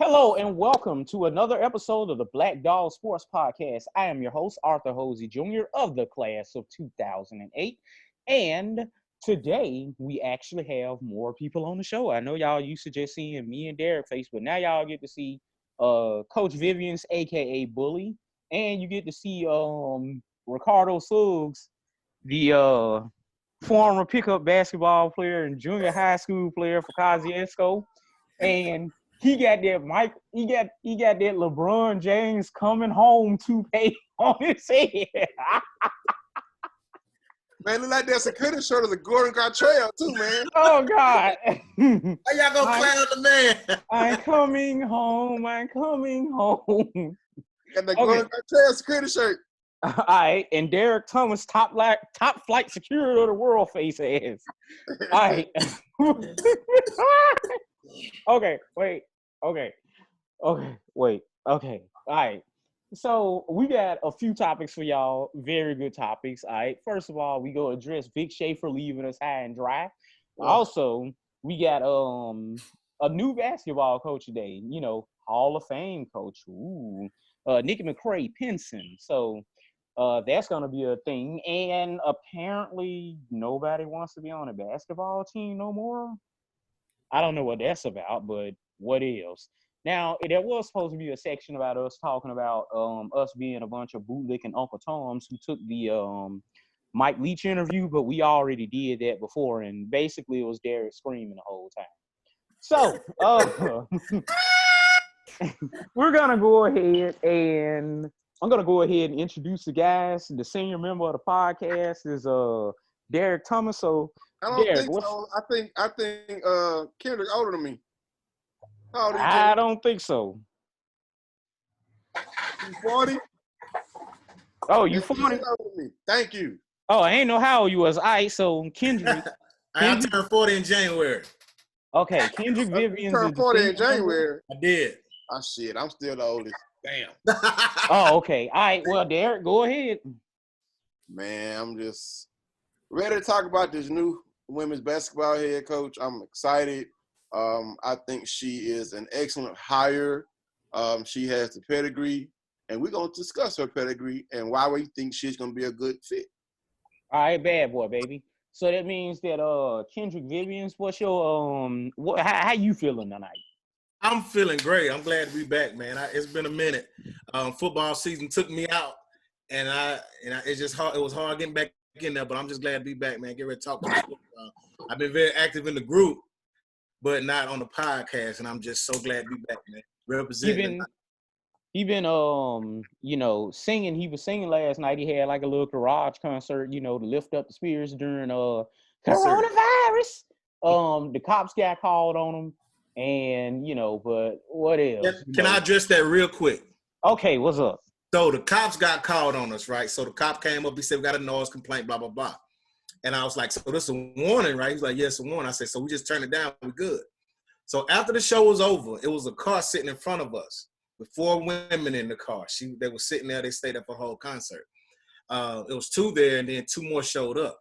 Hello and welcome to another episode of the Black Dog Sports Podcast. I am your host, Arthur Hosey Jr. of the class of 2008. And today we actually have more people on the show. I know y'all used to just seeing me and Derek face, but now y'all get to see Coach Vivian's aka Bully, and you get to see Ricardo Suggs, the former pickup basketball player and junior high school player for Kosciuszko. And he got that Mike. He got that LeBron James coming home toupee on his head. Man, look like that security shirt of the Gordon Gartrell too, man. Oh God! How y'all gonna clown the man? I'm coming home. I'm coming home. Got the Gordon Gartrell security shirt. All right, and Derek Thomas, top flight security of the world face ass. All right. Okay, wait. Okay. All right. So we got a few topics for y'all. Very good topics. All right. First of all, we go address Vic Schaefer leaving us high and dry. Oh. Also, we got a new basketball coach today. You know, Hall of Fame coach. Ooh, Coach McCray-Penson. So that's gonna be a thing. And apparently, nobody wants to be on a basketball team no more. I don't know what that's about, but what else? Now, there was supposed to be a section about us talking about us being a bunch of bootlicking Uncle Toms who took the Mike Leach interview, but we already did that before, and basically it was Derek screaming the whole time. So, we're going to go ahead and I'm going to go ahead and introduce the guys. The senior member of the podcast is Derek Thomas. So, I don't Derek, think so. I think Kendrick older than me. How old are you? I don't think so. You 40? Oh, you 40? Thank you. Oh, I ain't know how old you was. All right, so Kendrick. I turned 40 in January. Okay, Kendrick Vivian. You turned 40 in January. I did. Oh, shit. I'm still the oldest. Damn. Oh, okay. All right. Well, Derek, go ahead. Man, I'm just ready to talk about this new women's basketball head coach. I'm excited. I think she is an excellent hire. She has the pedigree, and we're going to discuss her pedigree and why we think she's going to be a good fit. All right, bad boy, baby. So that means that Kendrick Vivians, what's your how you feeling tonight? I'm feeling great. I'm glad to be back, man. It's been a minute. Football season took me out, and it's just hard. It was hard getting back in there, but I'm just glad to be back, man. Get ready to talk to you. I've been very active in the group, but not on the podcast, and I'm just so glad to be back, man. Representing. He been you know, singing. He was singing last night. He had like a little garage concert, you know, to lift up the spirits during coronavirus. The cops got called on him, and you know, but what else? Can I address that real quick? Okay, what's up? So the cops got called on us, right? So the cop came up. He said, "We got a noise complaint, blah blah blah." And I was like, "So this is a warning, right?" He's like, "Yes, a warning." I said, "So we just turned it down. We're good." So after the show was over, it was a car sitting in front of us with 4 women in the car. They were sitting there. They stayed up for the whole concert. It was 2 there, and then 2 more showed up.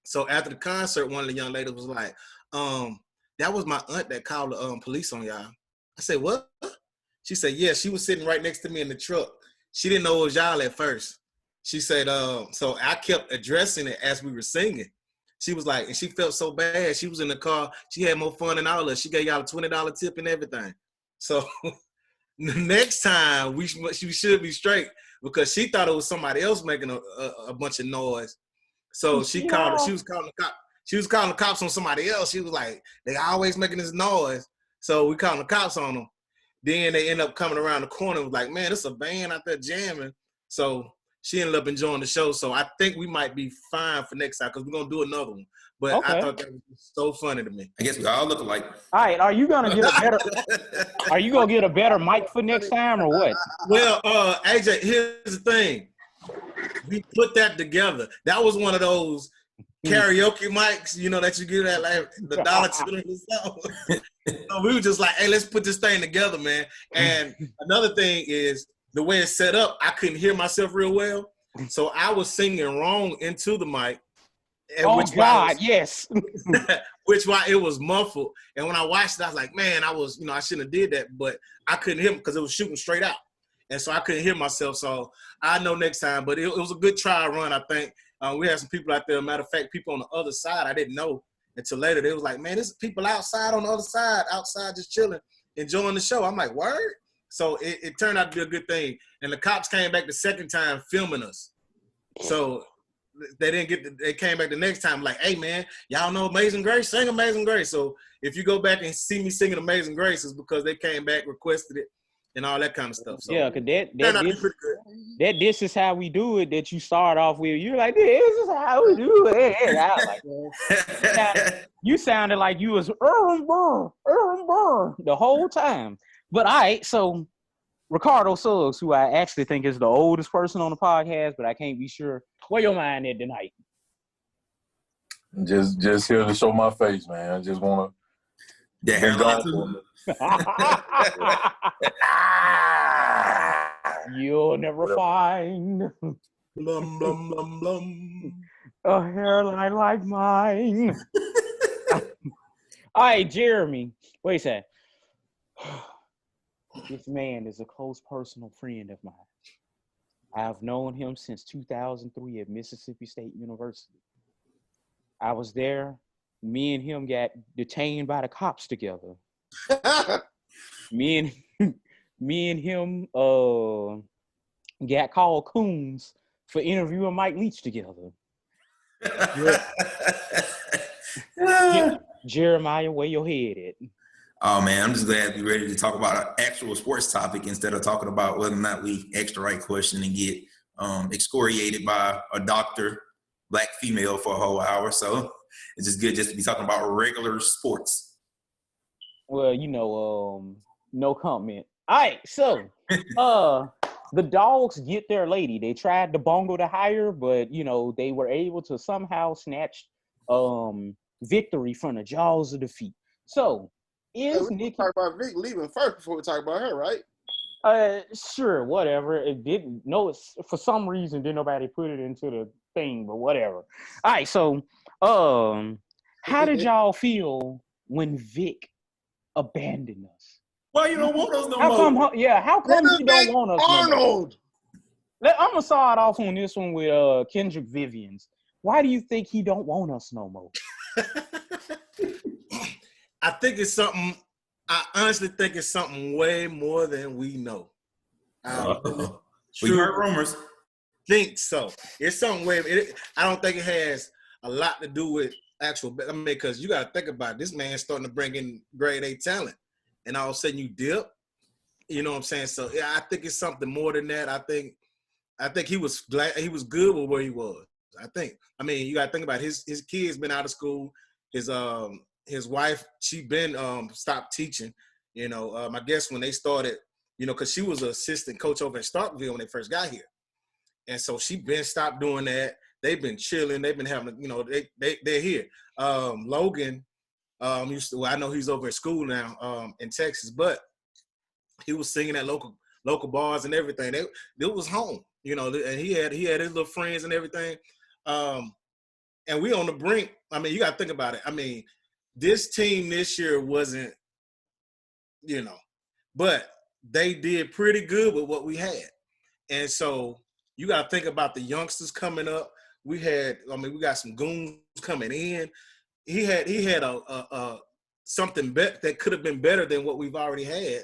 So after the concert, one of the young ladies was like, that was my aunt that called the police on y'all. I said, what? She said, yeah, she was sitting right next to me in the truck. She didn't know it was y'all at first. She said, so I kept addressing it as we were singing. She was like, and she felt so bad. She was in the car. She had more fun than all of us. She gave y'all a $20 tip and everything. So next time she should be straight because she thought it was somebody else making a bunch of noise. So she called. She was calling the cop. She was calling the cops on somebody else. She was like, they always making this noise. So we called the cops on them. Then they end up coming around the corner and was like, man, it's a band out there jamming. So she ended up enjoying the show. So I think we might be fine for next time because we're going to do another one. But okay. I thought that was so funny to me. I guess we all look alike. All right, are you gonna get a better? Are you gonna get a better mic for next time or what? Well, AJ, here's the thing. We put that together. That was one of those karaoke mics, you know, that you get at like the Dollar Tree or something. So we were just like, hey, let's put this thing together, man. And another thing is the way it's set up. I couldn't hear myself real well, so I was singing wrong into the mic. Oh God, yes. Which why it was muffled. And when I watched it, I was like, man, I shouldn't have did that, but I couldn't hear him because it was shooting straight out. And so I couldn't hear myself. So I know next time, but it was a good trial run, I think. We had some people out there. Matter of fact, people on the other side, I didn't know until later. They was like, man, there's people outside on the other side, outside just chilling, enjoying the show. I'm like, word? So it turned out to be a good thing. And the cops came back the second time filming us. So they came back the next time like, hey, man, y'all know Amazing Grace? Sing Amazing Grace. So if you go back and see me singing Amazing Grace, it's because they came back, requested it, and all that kind of stuff. So yeah, because that this is how we do it that you start off with. You're like, this is how we do it. And I was like, you sounded like you was the whole time. But all right, so Ricardo Suggs, who I actually think is the oldest person on the podcast, but I can't be sure. Where your mind at tonight? Just here to show my face, man. I just want to get gone. You'll never find blum, blum, blum, blum. a hairline like mine. All right, Jeremy. Wait a second. This man is a close personal friend of mine. I've known him since 2003 at Mississippi State University. I was there. Me and him got detained by the cops together. me and him got called coons for interviewing Mike Leach together. Jeremiah, where your head at? Oh, man, I'm just glad to be ready to talk about an actual sports topic instead of talking about whether or not we ask the right question and get excoriated by a doctor, black female, for a whole hour. So it's just good just to be talking about regular sports. Well, no comment. All right, so the Dogs get their lady. They tried to bungle to hire, but, they were able to somehow snatch victory from the jaws of defeat. So, is Nikki talk about Vic leaving first before we talk about her, right? Sure, whatever. It didn't. No, it's for some reason didn't nobody put it into the thing, but whatever. All right, so how did y'all feel when Vic abandoned us? Well, you don't want us no more. How come you don't want us Arnold? No more? I'm gonna start off on this one with Kendrick Vivians. Why do you think he don't want us no more? I think it's something. I honestly think it's something way more than we know. We heard rumors. Think so. It's something way. I don't think it has a lot to do with actual. I mean, because you got to think about it. This man starting to bring in grade A talent, and all of a sudden you dip. You know what I'm saying? So yeah, I think it's something more than that. I think he was glad he was good with where he was. I mean, you got to think about it. His kids been out of school. His wife, she been stopped teaching. I guess when they started, because she was an assistant coach over in Starkville when they first got here, and so she been stopped doing that. They've been chilling. They've been having, they're here. Logan, I know he's over at school now in Texas, but he was singing at local bars and everything. It was home, and he had his little friends and everything. And we on the brink. I mean, you got to think about it. I mean, this team this year wasn't, but they did pretty good with what we had. And so you got to think about the youngsters coming up. We got some goons coming in. He had a something that could have been better than what we've already had.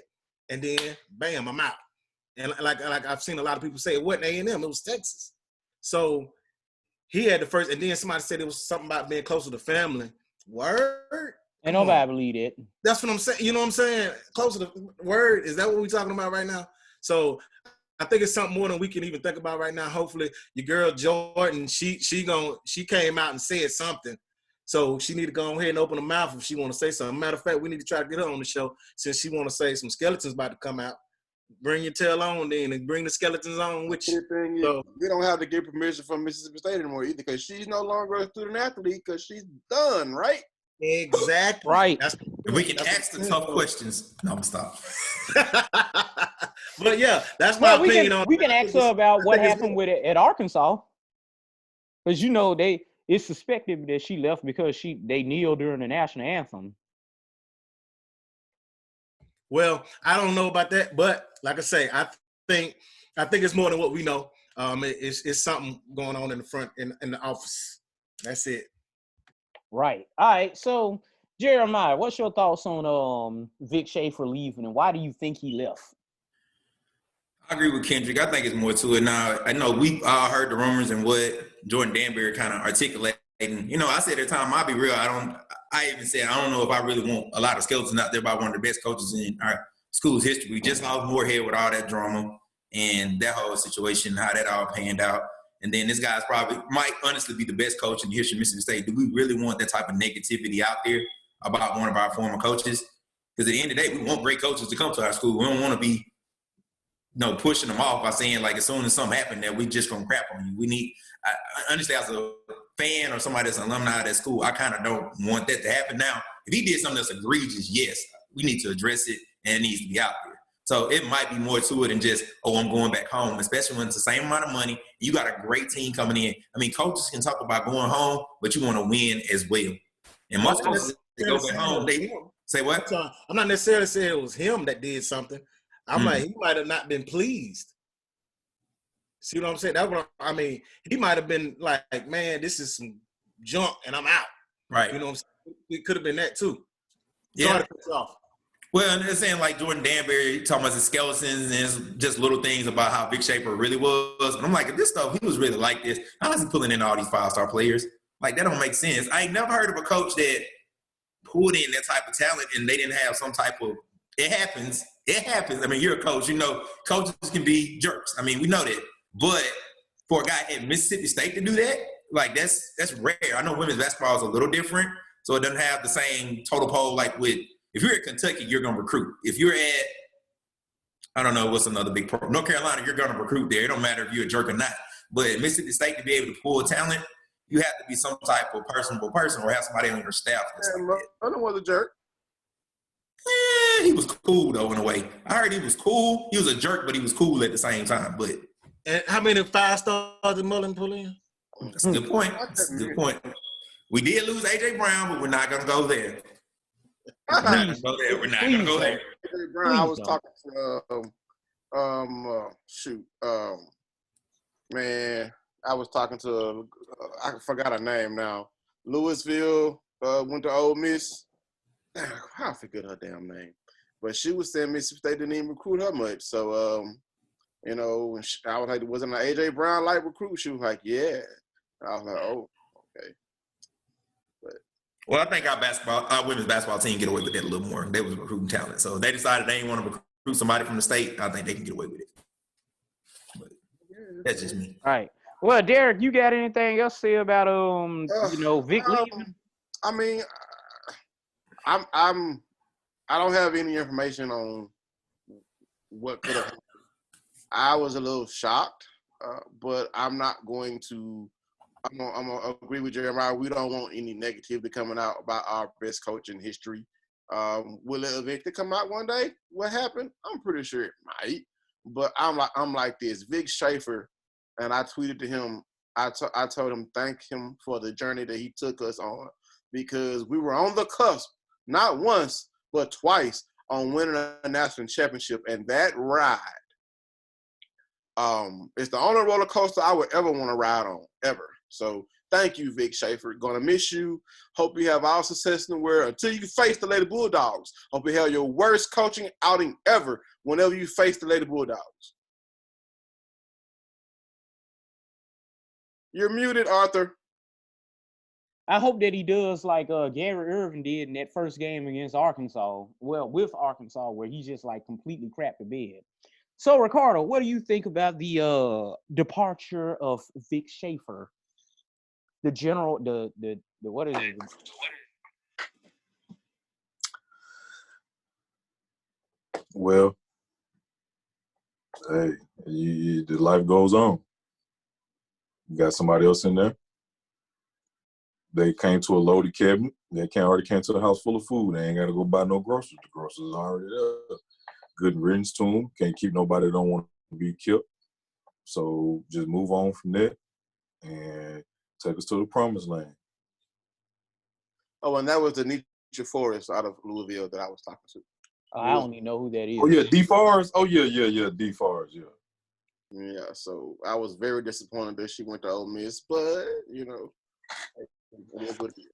And then, bam, I'm out. And like I've seen a lot of people say, it wasn't A&M, it was Texas. So he had the first, and then somebody said it was something about being closer to family. Word? And nobody believe it. That's what I'm saying. You know what I'm saying? Closer to word. Is that what we're talking about right now? So I think it's something more than we can even think about right now. Hopefully, your girl Jordan, she came out and said something. So she need to go ahead and open her mouth if she want to say something. Matter of fact, we need to try to get her on the show since she want to say some skeletons about to come out. Bring your tail on then and bring the skeletons on with you. So, we don't have to get permission from Mississippi State anymore either because she's no longer a student athlete because she's done, right? Exactly. Right. We can ask the tough questions. No, I'm stop. But yeah, that's my opinion on. We can ask her about what happened with it at Arkansas, because it's suspected that she left because they kneeled during the national anthem. Well, I don't know about that, but like I say, I think it's more than what we know. It's something going on in the front in the office. That's it. Right. All right. So Jeremiah, what's your thoughts on Vic Schaefer leaving, and why do you think he left? I agree with Kendrick. I think it's more to it now. I know we all heard the rumors and what Jordan Danbury kind of articulating. You know, I said at the time, I'll be real. I even said, I don't know if I really want a lot of skeletons out there by one of the best coaches in our school's history. We just lost Moorhead with all that drama and that whole situation, how that all panned out. And then this guy's might honestly be the best coach in the history of Mississippi State. Do we really want that type of negativity out there about one of our former coaches? Because at the end of the day, we want great coaches to come to our school. We don't want to be pushing them off by saying, like, as soon as something happened that we just gonna crap on you. We need, I understand as a fan or somebody that's an alumni of that school, I kind of don't want that to happen. Now, if he did something that's egregious, yes, we need to address it and it needs to be out there. So it might be more to it than just, I'm going back home, especially when it's the same amount of money. You got a great team coming in. I mean, coaches can talk about going home, but you want to win as well. And most coaches, they go back home, they say what? I'm not necessarily saying it was him that did something. I'm like, he might have not been pleased. See what I'm saying? That's what I mean. He might have been like, man, this is some junk and I'm out. Right. You know what I'm saying? It could have been that too. Yeah. Well, and they're saying like Jordan Danbury talking about the skeletons and it's just little things about how Vic Schaefer really was. And I'm like, if this stuff, he was really like this. How is he pulling in all these 5-star players? Like, that don't make sense. I ain't never heard of a coach that pulled in that type of talent and they didn't have some type of, it happens. It happens. I mean, you're a coach. You know, coaches can be jerks. I mean, we know that. But for a guy at Mississippi State to do that, like, that's rare. I know women's basketball is a little different, so it doesn't have the same total poll like with – if you're at Kentucky, you're going to recruit. If you're at, I don't know, what's another big program? North Carolina, you're going to recruit there. It don't matter if you're a jerk or not. But at Mississippi State, to be able to pull talent, you have to be some type of personable person or have somebody on your staff. I don't want a jerk. Yeah, he was cool, though, in a way. I heard he was cool. He was a jerk, but he was cool at the same time. But and how many 5-stars did Mullen pull in? That's a good point. That's a good point. We did lose A.J. Brown, but we're not going to go there. We're not going to go there. We're not going to go there. A.J. Brown, I was talking to, man, I was talking to, I forgot her name now. Louisville, went to Ole Miss. I forget her damn name. But she was saying Mississippi State didn't even recruit her much. So, you know, I was like, wasn't an A.J. Brown like recruit? She was like, yeah. I was like, oh, okay. But well, I think our women's basketball team get away with that a little more. They was recruiting talent. So if they decided they didn't want to recruit somebody from the state, I think they can get away with it. But that's just me. All right. Well, Derek, you got anything else to say about Vic leaving? I mean, I don't have any information on what could have happened. I was a little shocked, but I'm not going to. I'm gonna agree with Jeremiah. We don't want any negativity coming out about our best coach in history. Will it eventually come out one day? What happened? I'm pretty sure it might. But I'm like this. Vic Schaefer, and I tweeted to him. I told him thank him for the journey that he took us on, because we were on the cusp, not once but twice, on winning a national championship, and that ride. It's the only roller coaster I would ever want to ride on, ever. So thank you, Vic Schaefer. Gonna miss you. Hope you have all success in the world until you face the Lady Bulldogs. Hope you have your worst coaching outing ever whenever you face the Lady Bulldogs. You're muted, Arthur. I hope that he does like Gary Irvin did in that first game against Arkansas. Well, with Arkansas, where he just like completely crapped the bed. So, Ricardo, what do you think about the departure of Vic Schaefer? The general, the what is it? Well, hey, the life goes on. You got somebody else in there. They came to a loaded cabinet. They already came to the house full of food. They ain't got to go buy no groceries. The groceries are already there. Good riddance to them. Can't keep nobody that don't want to be killed. So just move on from that. And Take us to the promised land. Oh, and that was the Nietzsche Forest out of Louisville that I was talking to. I don't even know who that is. Oh, yeah, DeForest? Oh, yeah, DeForest, yeah. Yeah, so I was very disappointed that she went to Ole Miss, but, you know, it is what it is.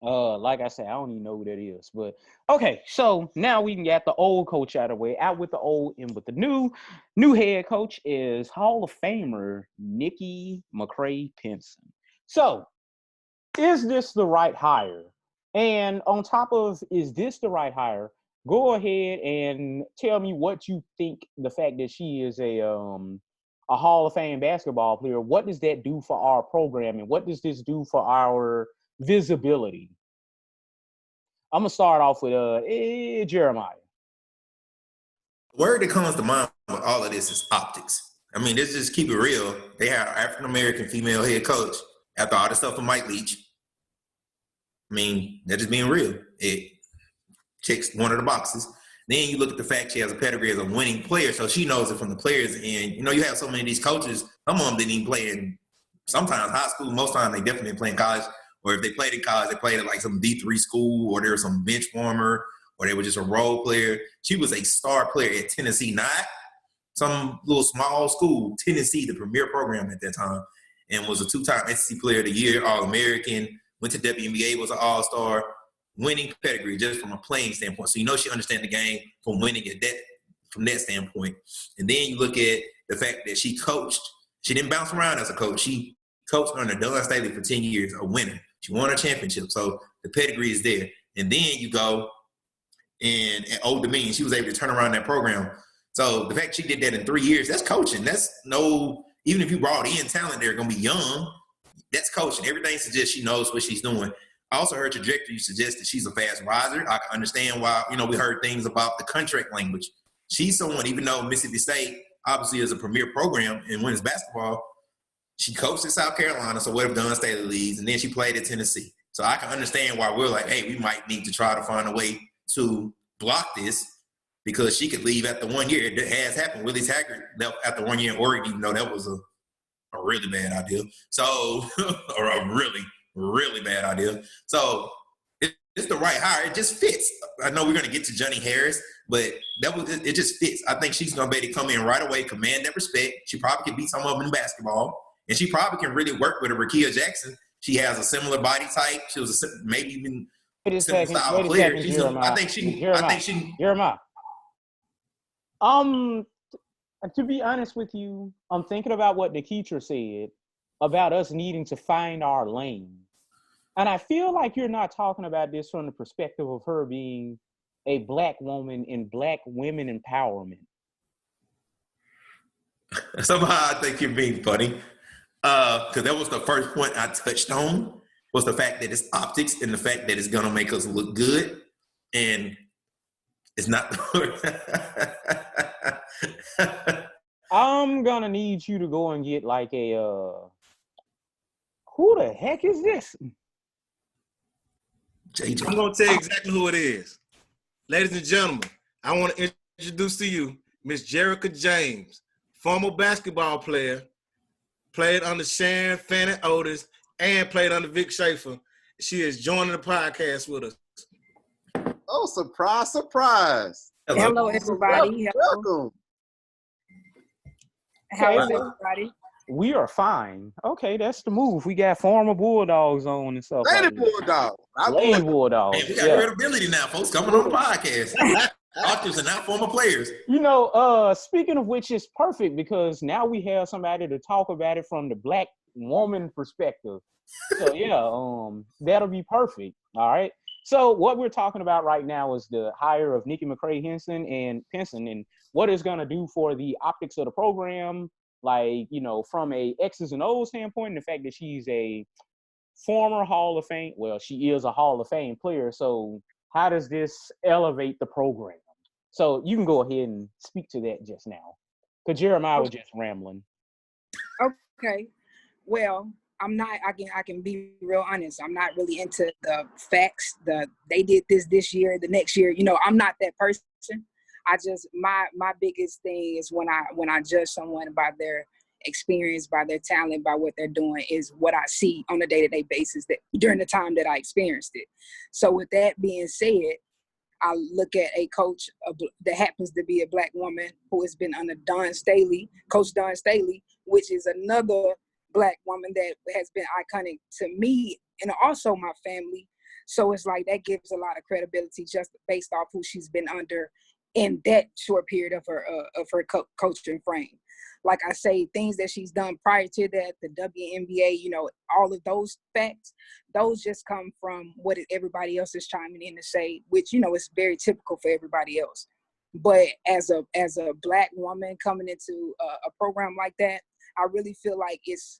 Like I said, I don't even know who that is. But okay, so now we can get the old coach out of the way. Out with the old and with the new. New head coach is Hall of Famer Nikki McCray-Penson. So, is this the right hire? And on top of is this the right hire? Go ahead and tell me what you think. The fact that she is a Hall of Fame basketball player, what does that do for our program, and what does this do for our visibility? I'm gonna start off with Jeremiah. The word that comes to mind with all of this is optics. I mean, let's just keep it real. They have an African-American female head coach after all the stuff with Mike Leach. I mean, they're just being real. It checks one of the boxes. Then you look at the fact she has a pedigree as a winning player, so she knows it from the players. And, you know, you have so many of these coaches, some of them didn't even play in sometimes high school. Most times they definitely didn't play in college. Or if they played in college, they played at like some D3 school, or they were some bench warmer, or they were just a role player. She was a star player at Tennessee, not some little small school. Tennessee, the premier program at that time, and was a two-time SEC Player of the Year, All-American, went to WNBA, was an All-Star, winning pedigree just from a playing standpoint. So you know she understands the game from winning at that, from that standpoint. And then you look at the fact that she coached. She didn't bounce around as a coach. She coached under Don Staley for 10 years, a winner. She won a championship, so the pedigree is there. And then you go at Old Dominion, she was able to turn around that program. So the fact she did that in 3 years, that's coaching. That's even if you brought in talent, they're going to be young, that's coaching. Everything suggests she knows what she's doing. Also, her trajectory suggests that she's a fast riser. I can understand why, you know, we heard things about the contract language. She's someone, even though Mississippi State obviously is a premier program in women's basketball, she coached at South Carolina, so what if Don Staley leaves? And then she played at Tennessee. So I can understand why we're like, hey, we might need to try to find a way to block this because she could leave after 1 year. It has happened. Willie Taggart left after 1 year in Oregon, even though that was a really bad idea. So, or a really, really bad idea. So it's the right hire. It just fits. I know we're going to get to Johnny Harris, but it just fits. I think she's going to be able to come in right away, command that respect. She probably can beat some of them in basketball. And she probably can really work with a Rakia Jackson. She has a similar body type. She was maybe even similar style of player. I think she. Jeremiah. To be honest with you, I'm thinking about what Nikitra said about us needing to find our lane. And I feel like you're not talking about this from the perspective of her being a Black woman in Black women empowerment. Somehow I think you're being funny. Because that was the first point I touched on, was the fact that it's optics and the fact that it's going to make us look good. And it's not. I'm going to need you to go and get like a, who the heck is this? JJ. I'm going to tell you exactly who it is. Ladies and gentlemen, I want to introduce to you Miss Jerica James, former basketball player, played under Sharon Fanning Otis, and played under Vic Schaefer. She is joining the podcast with us. Oh, surprise, surprise. Hello everybody. Welcome. How is everybody? We are fine. Okay, that's the move. We got former Bulldogs on and stuff. Lady Bulldog. Lady Bulldog. Hey, we got credibility now, folks, coming on the podcast. Doctors are not former players. You know, speaking of which, it's perfect because now we have somebody to talk about it from the Black woman perspective. So yeah, that'll be perfect. All right. So what we're talking about right now is the hire of Nikki McCray-Penson and what it's going to do for the optics of the program. Like, you know, from a X's and O's standpoint, the fact that she's a former Hall of Fame, well, she is a Hall of Fame player. So how does this elevate the program? So you can go ahead and speak to that just now. Because Jeremiah was just rambling. Okay. Well, I'm not, I can be real honest. I'm not really into the facts. They did this year, the next year. You know, I'm not that person. I just, my biggest thing is when I judge someone by their experience, by their talent, by what they're doing is what I see on a day-to-day basis that during the time that I experienced it. So with that being said, I look at a coach that happens to be a Black woman who has been under Coach Don Staley, which is another Black woman that has been iconic to me and also my family. So it's like that gives a lot of credibility just based off who she's been under in that short period of her coaching frame. Like I say, things that she's done prior to that, the WNBA, you know, all of those facts, those just come from what everybody else is chiming in to say, which, you know, is very typical for everybody else. But as a Black woman coming into a program like that, I really feel like it's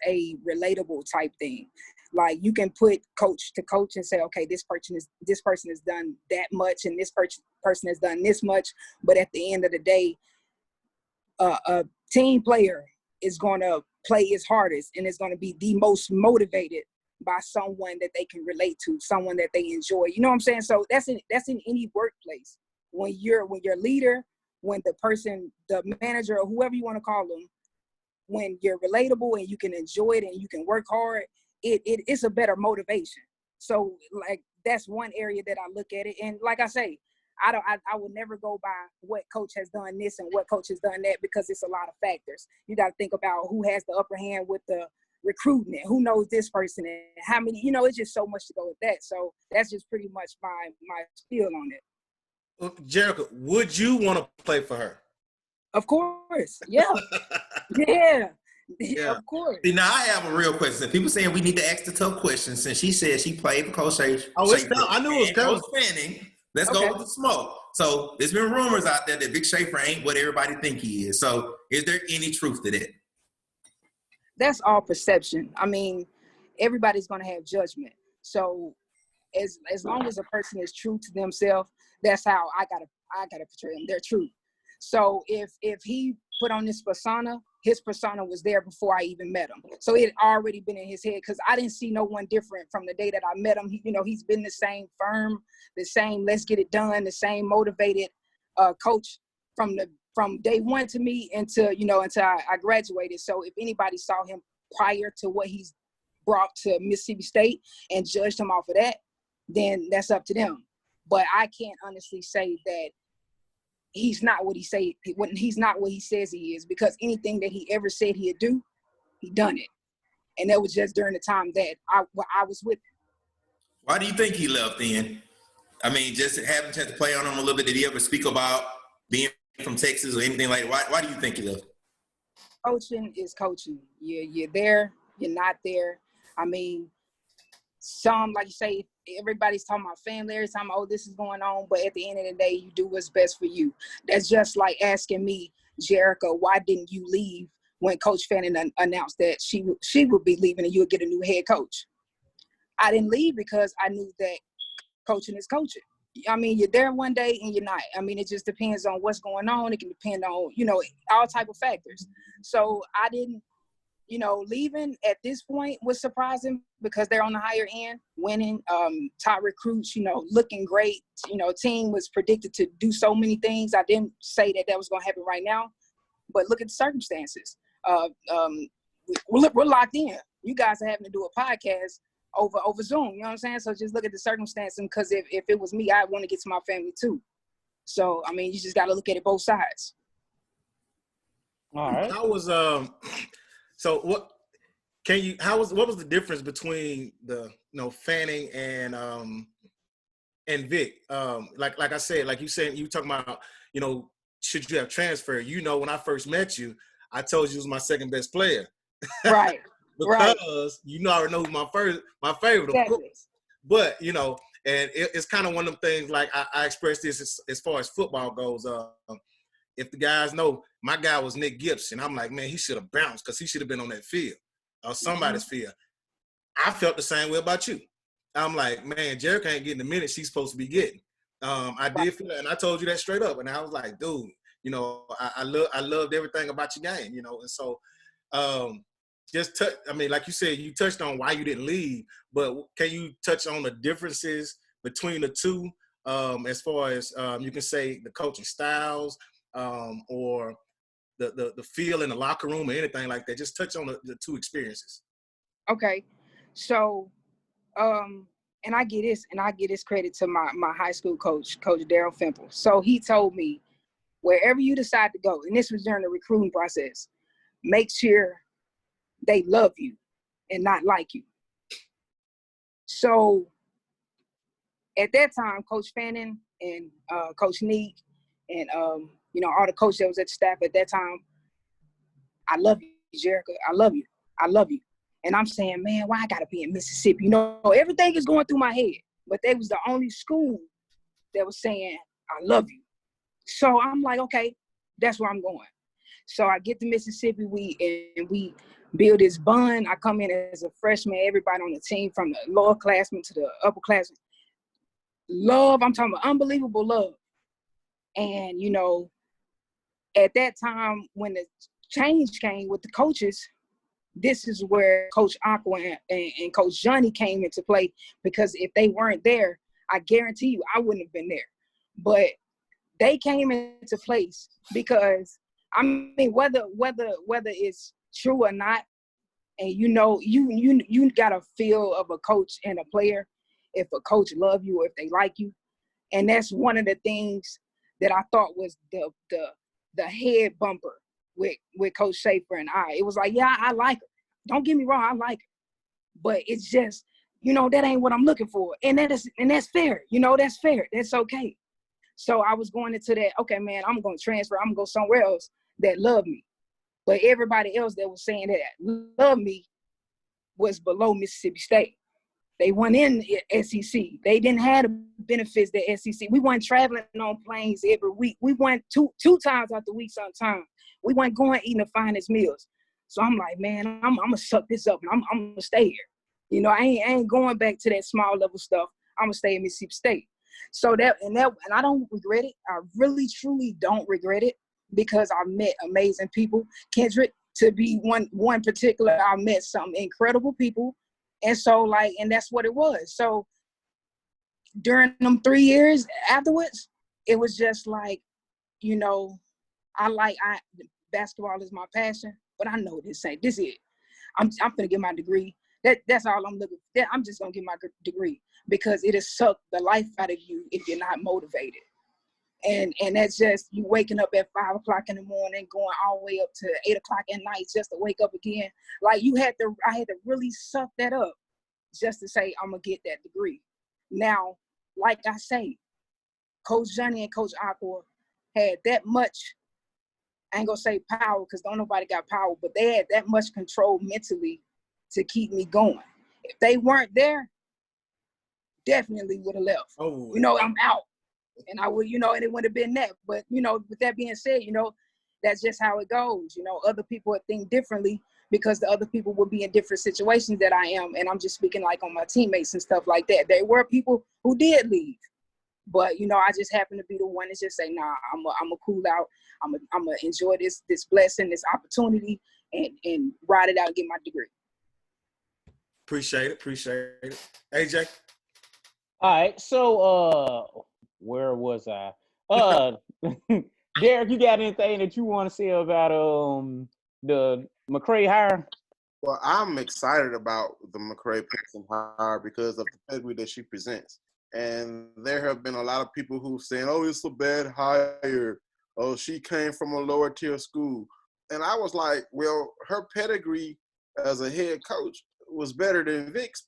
a relatable type thing. Like you can put coach to coach and say, okay, this person has done that much and this person has done this much. But at the end of the day, a team player is going to play his hardest and is going to be the most motivated by someone that they can relate to, someone that they enjoy. You know what I'm saying? So that's in any workplace. When you're leader, when the manager or whoever you want to call them, when you're relatable and you can enjoy it and you can work hard, it's a better motivation. So like that's one area that I look at it. And like I say, I would never go by what coach has done this and what coach has done that, because it's a lot of factors. You got to think about who has the upper hand with the recruitment, who knows this person and how many, you know, it's just so much to go with that. So that's just pretty much my spiel on it. Well, Jerica, would you want to play for her? Of course. Yeah. Yeah, of course. See, now I have a real question. People saying we need to ask the tough questions since she said she played for Coach Schaefer. Oh, I knew it was coming. Coach Fanning. Let's go with the smoke. So there's been rumors out there that Vic Schaefer ain't what everybody think he is. So is there any truth to that? That's all perception. I mean, everybody's going to have judgment. So as long as a person is true to themselves, that's how I gotta portray them. They're true. So if he put on this persona, his persona was there before I even met him. So it had already been in his head because I didn't see no one different from the day that I met him. He's been the same firm, the same let's get it done, the same motivated coach from day one to me until I graduated. So if anybody saw him prior to what he's brought to Mississippi State and judged him off of that, then that's up to them. But I can't honestly say that he's not what he says he is, because anything that he ever said he'd do, he done it. And that was just during the time that I was with him. Why do you think he left then? I mean, just having a chance to play on him a little bit, did he ever speak about being from Texas or anything like that? Why do you think he left? Coaching is coaching. You're there, you're not there. I mean, some, like you say, everybody's talking about family, every time, oh, this is going on. But at the end of the day, you do what's best for you. That's just like asking me, Jerica, why didn't you leave when Coach Fanning announced that she would be leaving and you would get a new head coach? I didn't leave because I knew that coaching is coaching. I mean, you're there one day and you're not. I mean, it just depends on what's going on. It can depend on, all type of factors. So I didn't, leaving at this point was surprising because they're on the higher end, winning, top recruits, looking great. Team was predicted to do so many things. I didn't say that was going to happen right now, but look at the circumstances. We're locked in. You guys are having to do a podcast over Zoom, you know what I'm saying? So just look at the circumstances, because if it was me, I'd want to get to my family too. So, I mean, you just got to look at it both sides. All right. How was so what was the difference between the Fanning and Vic? Like I said, like you said, you talking about, should you have transferred? When I first met you, I told you was my second best player. Right. Because I already know who my favorite, exactly. Of course. But and it's kind of one of them things. Like I expressed this as far as football goes. If the guys know, my guy was Nick Gibson. I'm like, man, he should have bounced because he should have been on that field or somebody's field. I felt the same way about you. I'm like, man, Jerica ain't getting the minutes she's supposed to be getting. I did feel that, and I told you that straight up. And I was like, dude, I loved everything about your game, and so. Like you said, you touched on why you didn't leave, but can you touch on the differences between the two, as far as you can say the coaching styles, or the feel in the locker room or anything like that. Just touch on the two experiences. Okay. So, and I get this credit to my high school coach, Coach Daryl Fimple. So he told me, wherever you decide to go, and this was during the recruiting process, make sure they love you and not like you. So at that time, Coach Fannin and Coach Neek and, all the coaches that was at the staff at that time, I love you, Jerica. I love you. I love you. And I'm saying, man, why I got to be in Mississippi? Everything is going through my head. But they was the only school that was saying, I love you. So I'm like, okay, that's where I'm going. So I get to Mississippi, we build this bond. I come in as a freshman, everybody on the team from the lower classmen to the upperclassmen. Love, I'm talking about unbelievable love. And, at that time when the change came with the coaches, this is where Coach Aqua and Coach Johnny came into play, because if they weren't there, I guarantee you I wouldn't have been there. But they came into place because, I mean, whether it's true or not, and you got a feel of a coach and a player, if a coach love you or if they like you. And that's one of the things that I thought was the head bumper with Coach Schaefer and I. It was like, yeah, I like her. Don't get me wrong, I like her. But it's just, that ain't what I'm looking for. And that's fair. That's fair. That's okay. So I was going into that, okay, man, I'm going to transfer. I'm going to go somewhere else that love me. But everybody else that was saying that love me was below Mississippi State. They weren't in SEC. They didn't have the benefits that SEC. We weren't traveling on planes every week. We went two times out the week sometimes. We weren't going eating the finest meals. So I'm like, man, I'm going to suck this up, and I'm going to stay here. I ain't going back to that small level stuff. I'm going to stay in Mississippi State. So and I don't regret it. I really, truly don't regret it, because I met amazing people. Kendrick, to be one particular, I met some incredible people. And so, and that's what it was. So during them 3 years afterwards, it was just like, basketball is my passion, but I know this is it. I'm gonna get my degree. That's all I'm looking for. I'm just gonna get my degree, because it has sucked the life out of you if you're not motivated. And that's just you waking up at 5 o'clock in the morning, going all the way up to 8 o'clock at night just to wake up again. Like I had to really suck that up just to say, I'm going to get that degree. Now, like I say, Coach Johnny and Coach Aqua had that much, I ain't going to say power, because don't nobody got power, but they had that much control mentally to keep me going. If they weren't there, definitely would have left. Oh. I'm out. And I would, and it would have been that. But, with that being said, that's just how it goes. Other people would think differently, because the other people would be in different situations that I am. And I'm just speaking like on my teammates and stuff like that. There were people who did leave. But, I just happen to be the one to just say, nah, I'm a cool out. I'm a enjoy this blessing, this opportunity, and ride it out and get my degree. Appreciate it. AJ? All right. So, where was I? Derek, you got anything that you want to say about the McCray hire? Well, I'm excited about the McCray-Penson hire because of the pedigree that she presents. And there have been a lot of people who saying, oh, it's a bad hire. Oh, she came from a lower tier school. And I was like, well, her pedigree as a head coach was better than Vic's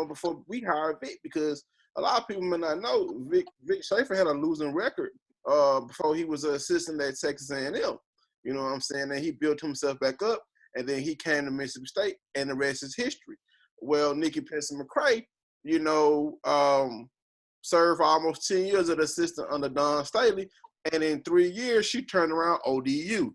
before we hired Vic, because a lot of people may not know Vic Schaefer had a losing record before he was an assistant at Texas A&M. You know what I'm saying? And he built himself back up, and then he came to Mississippi State, and the rest is history. Well, Nikki Penson McCray, served almost 10 years as an assistant under Don Staley, and in 3 years she turned around ODU.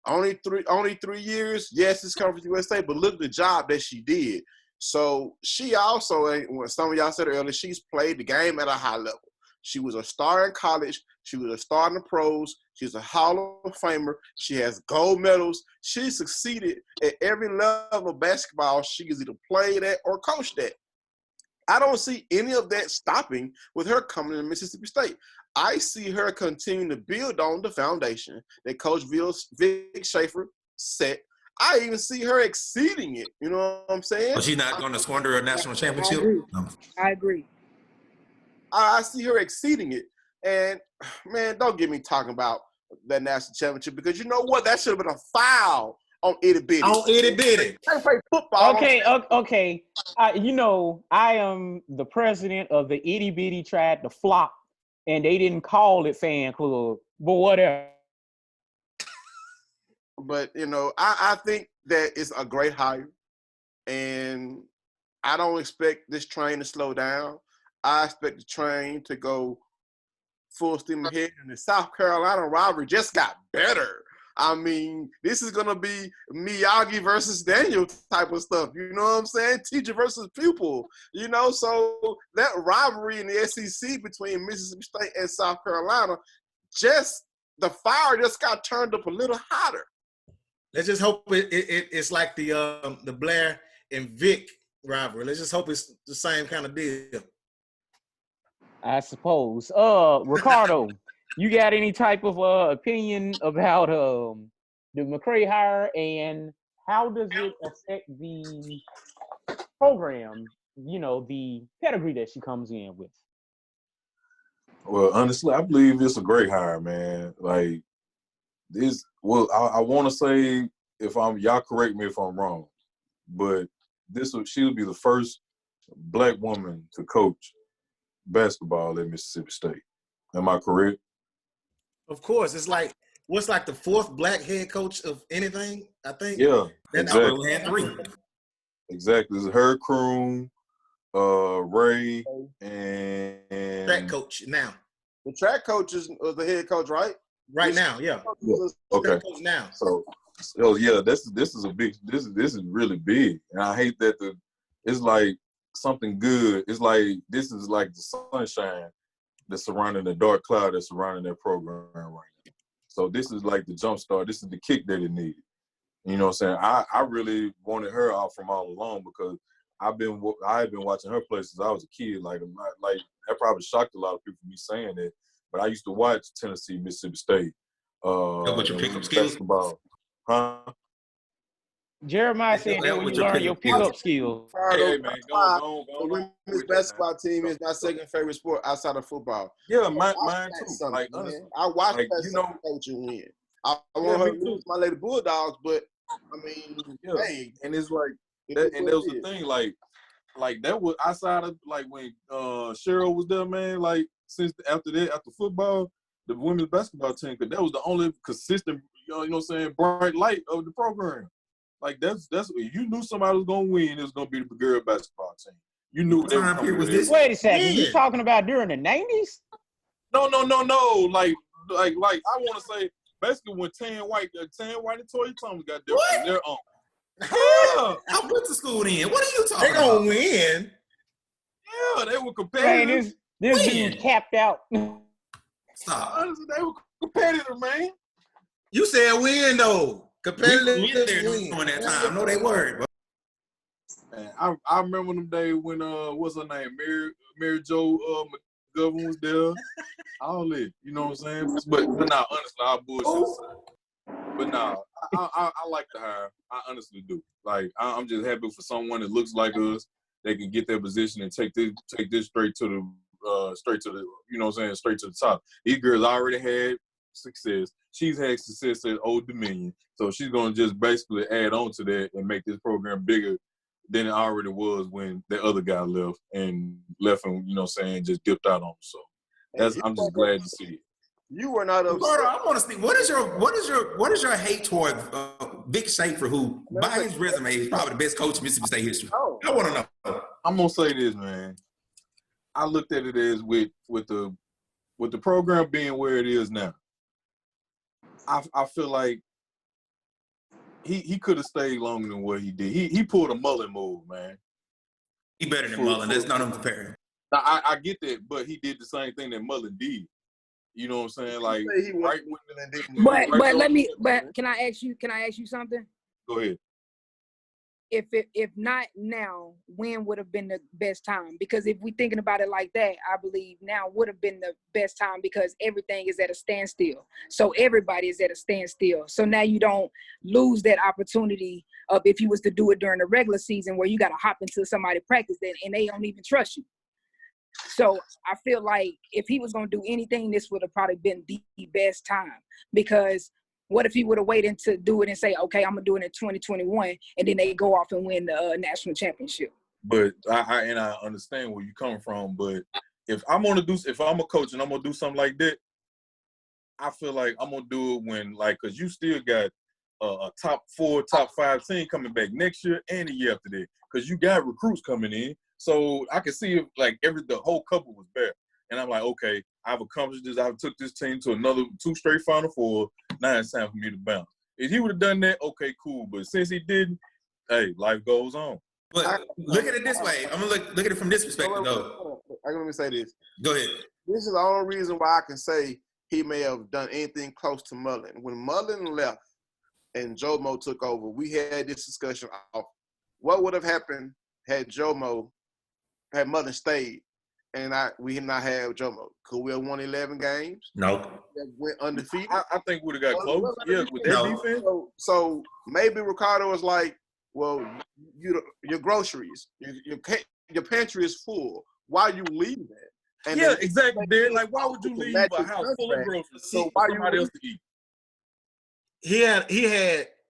Only three years. Yes, it's Conference USA, but look at the job that she did. So she also, some of y'all said earlier, she's played the game at a high level. She was a star in college. She was a star in the pros. She's a Hall of Famer. She has gold medals. She succeeded at every level of basketball she has either played at or coached at. I don't see any of that stopping with her coming to Mississippi State. I see her continuing to build on the foundation that Coach Vic Schaefer set. I even see her exceeding it. You know what I'm saying? But she's not going to squander a national championship? No. I agree. I see her exceeding it. And, man, don't get me talking about that national championship because you know what? That should have been a foul on Itty Bitty. On Itty Bitty. They play football. Okay. You know, I am the president of the Itty Bitty tried to flop, and they didn't call it fan club, but whatever. But, you know, I think that it's a great hire, and I don't expect this train to slow down. I expect the train to go full steam ahead, and the South Carolina rivalry just got better. I mean, this is going to be Miyagi versus Daniel type of stuff. You know what I'm saying? Teacher versus pupil. You know, so that rivalry in the SEC between Mississippi State and South Carolina, the fire just got turned up a little hotter. Let's just hope it's like the Blair and Vic rivalry. Let's just hope it's the same kind of deal. I suppose. Ricardo, you got any type of opinion about the McCray hire and how does it affect the program, you know, the pedigree that she comes in with? Well, honestly, I believe it's a great hire, man. Like this. Well, I want to say y'all correct me if I'm wrong, but she'll be the first Black woman to coach basketball at Mississippi State. Am I correct? Of course, it's like what's like the fourth Black head coach of anything. I think. Yeah, exactly. We had 3. Exactly. It's her crew, Ray, and track coach now. The track coach is the head coach, right? Right now, yeah. Okay. Track coach now. So yeah, this is really big, and I hate that it's like something good. It's like this is like the sunshine that's surrounding the dark cloud that's surrounding that program right now. So this is like the jump start. This is the kick that it needed. You know what I'm saying? I really wanted her out from all along because I had been watching her play since I was a kid. Like that probably shocked a lot of people me saying that, but I used to watch Tennessee, Mississippi State. But your pickup skills? Basketball. Huh? Jeremiah said that when you learn your pickup skills. Hey, man, go The women's basketball team is my second favorite sport outside of football. Yeah, mine too. Like, honestly, I watched like, that coach win. I want her to lose my Lady Bulldogs, but I mean, hey, and it's like that, and that was the thing, like that was outside of like when Cheryl was there, man. Like since after football, the women's basketball team, because that was the only consistent, you know what I'm saying, bright light of the program. Like that's you knew somebody was gonna win. It was gonna be the girl basketball team. You knew they were coming. Wait a second, you talking about during the 90s? No. Like I want to say basically when Tan White and Toya Thomas got there from their own. Yeah, I went to school then. What are you talking about? They gonna win. Yeah, they were competitive. Hey, this dude capped out. Stop. Honestly, they were competitive, man. You said win though. Competitive. We there during that time. No, they weren't. Bro. Man, I remember them days when what's her name, Mary Jo McGovern was there. All that, you know what I'm saying? But nah, honestly, I bullshit. But nah, I like the hire. I honestly do. Like I'm just happy for someone that looks like us. They can get their position and take this straight to the you know what I'm saying, straight to the top. These girls already had success. She's had success at Old Dominion, so she's gonna just basically add on to that and make this program bigger than it already was when the other guy left and you know what I'm saying, just dipped out on him. So I'm just glad to see it. You were not upset. I want to see what is your hate toward Vic Schaefer, who by his resume is probably the best coach in Mississippi State history. I want to know. I'm gonna say this, man. I looked at it as with the program being where it is now. I feel like he could have stayed longer than what he did. He pulled a Mullen move, man. He better than Mullen. That's not him comparing. I get that, but he did the same thing that Mullen did. You know what I'm saying? Like right when But can I ask you something? Go ahead. if not now, when would have been the best time? Because if we're thinking about it like that, I believe now would have been the best time because everything is at a standstill. So everybody is at a standstill. So now you don't lose that opportunity of if you was to do it during the regular season where you got to hop into somebody's practice and they don't even trust you. So I feel like if he was going to do anything, this would have probably been the best time, because what if he would have waited to do it and say, okay, I'm going to do it in 2021, and then they go off and win the national championship? But I understand where you're coming from. But if I'm a coach and I'm gonna do something like that, I feel like I'm gonna do it when, like, cause you still got a top 4, top 5 team coming back next year and the year after that, cause you got recruits coming in. So I can see if like the whole couple was better. And I'm like, okay, I've accomplished this. I've took this team to another 2 straight Final Four. Now it's time for me to bounce. If he would have done that, okay, cool. But since he didn't, hey, life goes on. But look at it this way. I'm gonna look at it from this perspective, though. Let me say this. Go ahead. This is the only reason why I can say he may have done anything close to Mullen. When Mullen left and Jomo took over, we had this discussion of what would have happened had Mullen stayed. And we did not have Jomo. Could we have won 11 games? No. Went undefeated? I think we'd have got close. Yeah, with that defense. So maybe Ricardo was like, well, your groceries, your pantry is full. Why you leave that? And yeah, exactly, dude. Like, why would you leave a house full of groceries so somebody else to eat?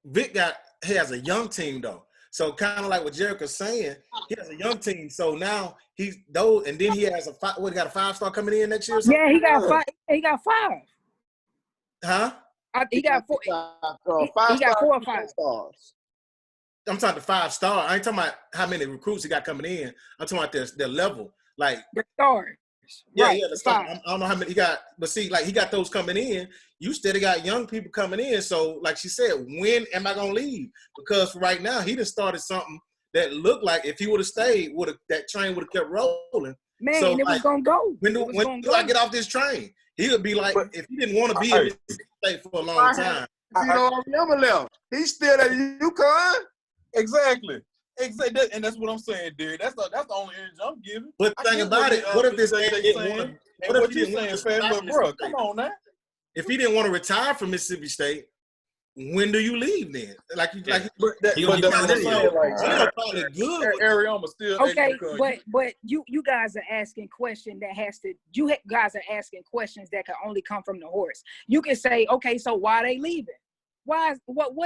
Vic has a young team though. So kind of like what Jerica's saying, he has a young team. So now and then he has he got a 5-star coming in next year? Or yeah, he got 5. He got 5. Huh? He got 4. He got 4 or 5 stars. I'm talking the 5-star. I ain't talking about how many recruits he got coming in. I'm talking about their level. Like the stars. Yeah, right, yeah, the star. I don't know how many he got, but see, like he got those coming in. You still got young people coming in. So, like she said, when am I gonna leave? Because right now he just started something that looked like if he would have stayed, that train would have kept rolling. Man, so, it was gonna go. When do I get off this train? He would be like, if he didn't want to be in this state for a long time. Never left. He's still at UConn. Exactly. Exactly, and that's what I'm saying, dude. That's the only answer I'm giving. But the thing about it, what if this man didn't want to? What if you saying, fam? But bro, come on now. If he didn't want to retire from Mississippi State, when do you leave then? Probably good. Ariana still okay, but you guys are asking questions guys are asking questions that can only come from the horse. You can say, okay, so why are they leaving? What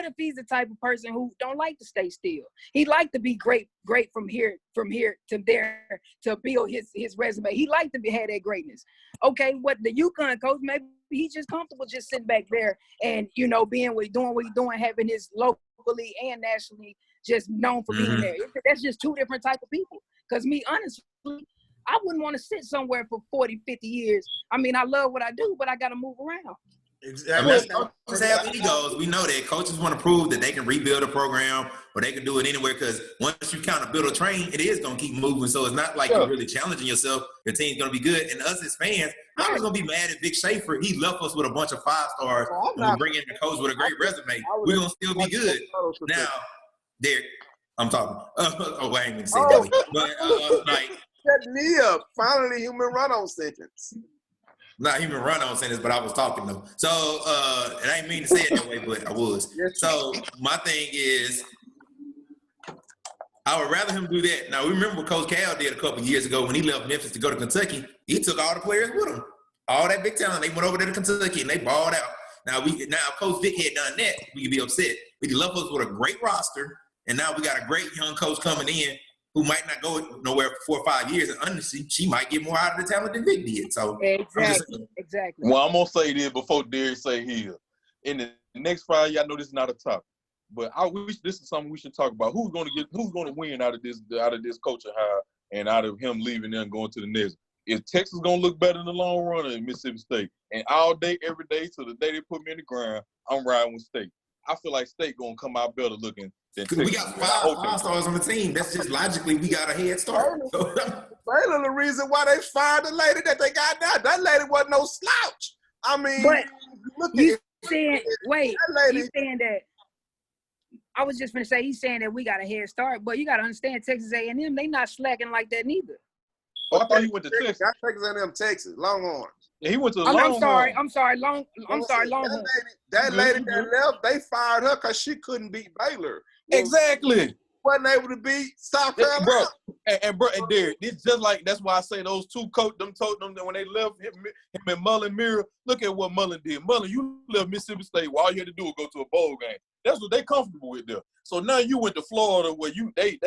if he's the type of person who don't like to stay still? He'd like to be great from here to there to build his resume. He like to have that greatness. Okay, what the UConn coach, maybe he's just comfortable just sitting back there and doing what he's doing, having his locally and nationally just known for being there. That's just 2 different type of people. Because me, honestly, I wouldn't want to sit somewhere for 40, 50 years. I mean, I love what I do, but I got to move around. Exactly. Coaches have egos. We know that coaches want to prove that they can rebuild a program or they can do it anywhere, because once you kind of build a train, it is going to keep moving. So it's not like you're really challenging yourself. Your team's going to be good. And us as fans, I was going to be mad at Vic Schaefer. He left us with a bunch of 5 stars and we bring in a coach with a great resume. We're going to still be good. Now, Derek, I'm talking. I ain't even saying that. But, set me up. Finally, human run-on sentence. Not even run-on sentence, but I was talking though. So, and I didn't mean to say it that way, but I was. So, my thing is, I would rather him do that. Now, remember what Coach Cal did a couple years ago when he left Memphis to go to Kentucky? He took all the players with him. All that big talent. They went over there to Kentucky and they balled out. Now, Coach Vic had done that, we could be upset. But he left us with a great roster, and now we got a great young coach coming in who might not go nowhere for 4 or 5 years, and honestly, she might get more out of the talent than Vic did. So exactly. Well, I'm gonna say this before Derek say his. In the next 5 years, I know this is not a topic, but I wish this is something we should talk about. Who's gonna win out of this coaching hire and out of him leaving there and going to the next? Is Texas gonna look better in the long run than Mississippi State? And all day, every day, till the day they put me in the ground, I'm riding with State. I feel like State gonna come out better looking. Because we got 5 stars on the team. That's just logically we got a head start. Taylor, the reason why they fired the lady that they got now, that lady wasn't no slouch. I mean, but you saying that I was just gonna say he's saying that we got a head start, but you got to understand Texas A&M, they not slacking like that neither. Oh, I thought he went to Texas. Got Texas A&M, Texas, Longhorns. Yeah, he went to the I'm Longhorns. sorry, Longhorns. That lady that left, they fired her because she couldn't beat Baylor. Exactly. Wasn't able to beat South Carolina. Bro, and Derek, it's just like that's why I say those two told them that when they left him and Mullen Mirror. Look at what Mullen did. Mullen, you left Mississippi State. All you had to do was go to a bowl game. That's what they comfortable with there. So now you went to Florida where they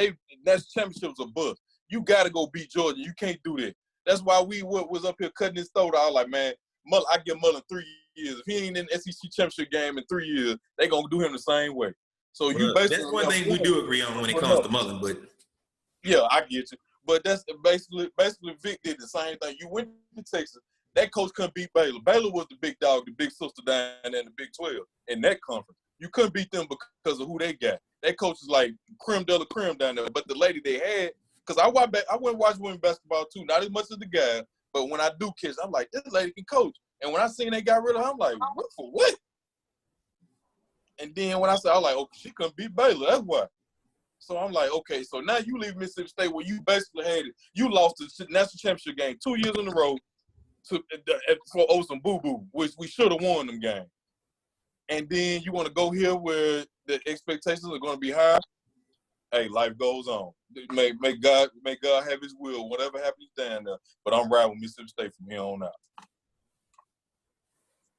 that's championships a bust. You got to go beat Georgia. You can't do that. That's why we was up here cutting his throat. I was like, man, I give Mullen 3 years. If he ain't in the SEC championship game in 3 years, they gonna do him the same way. So you basically that's one thing we do agree on when it comes to Mullen, but yeah, I get you. But that's basically Vic did the same thing. You went to Texas. That coach couldn't beat Baylor. Baylor was the big dog, the big sister down in the Big 12 in that conference. You couldn't beat them because of who they got. That coach is like creme de la creme down there. But the lady they had, because I went and watched women's basketball too, not as much as the guys, but when I do kiss, I'm like, this lady can coach. And when I seen they got rid of her, I'm like, what for what? And then when I said, I was like, oh, she couldn't beat Baylor. That's why. So I'm like, okay, so now you leave Mississippi State where you basically had it. You lost the national championship game 2 years in a row for some boo-boo, which we should have won them games. And then you want to go here where the expectations are going to be high. Hey, life goes on. May God have his will. Whatever happens down there. But I'm riding with Mississippi State from here on out.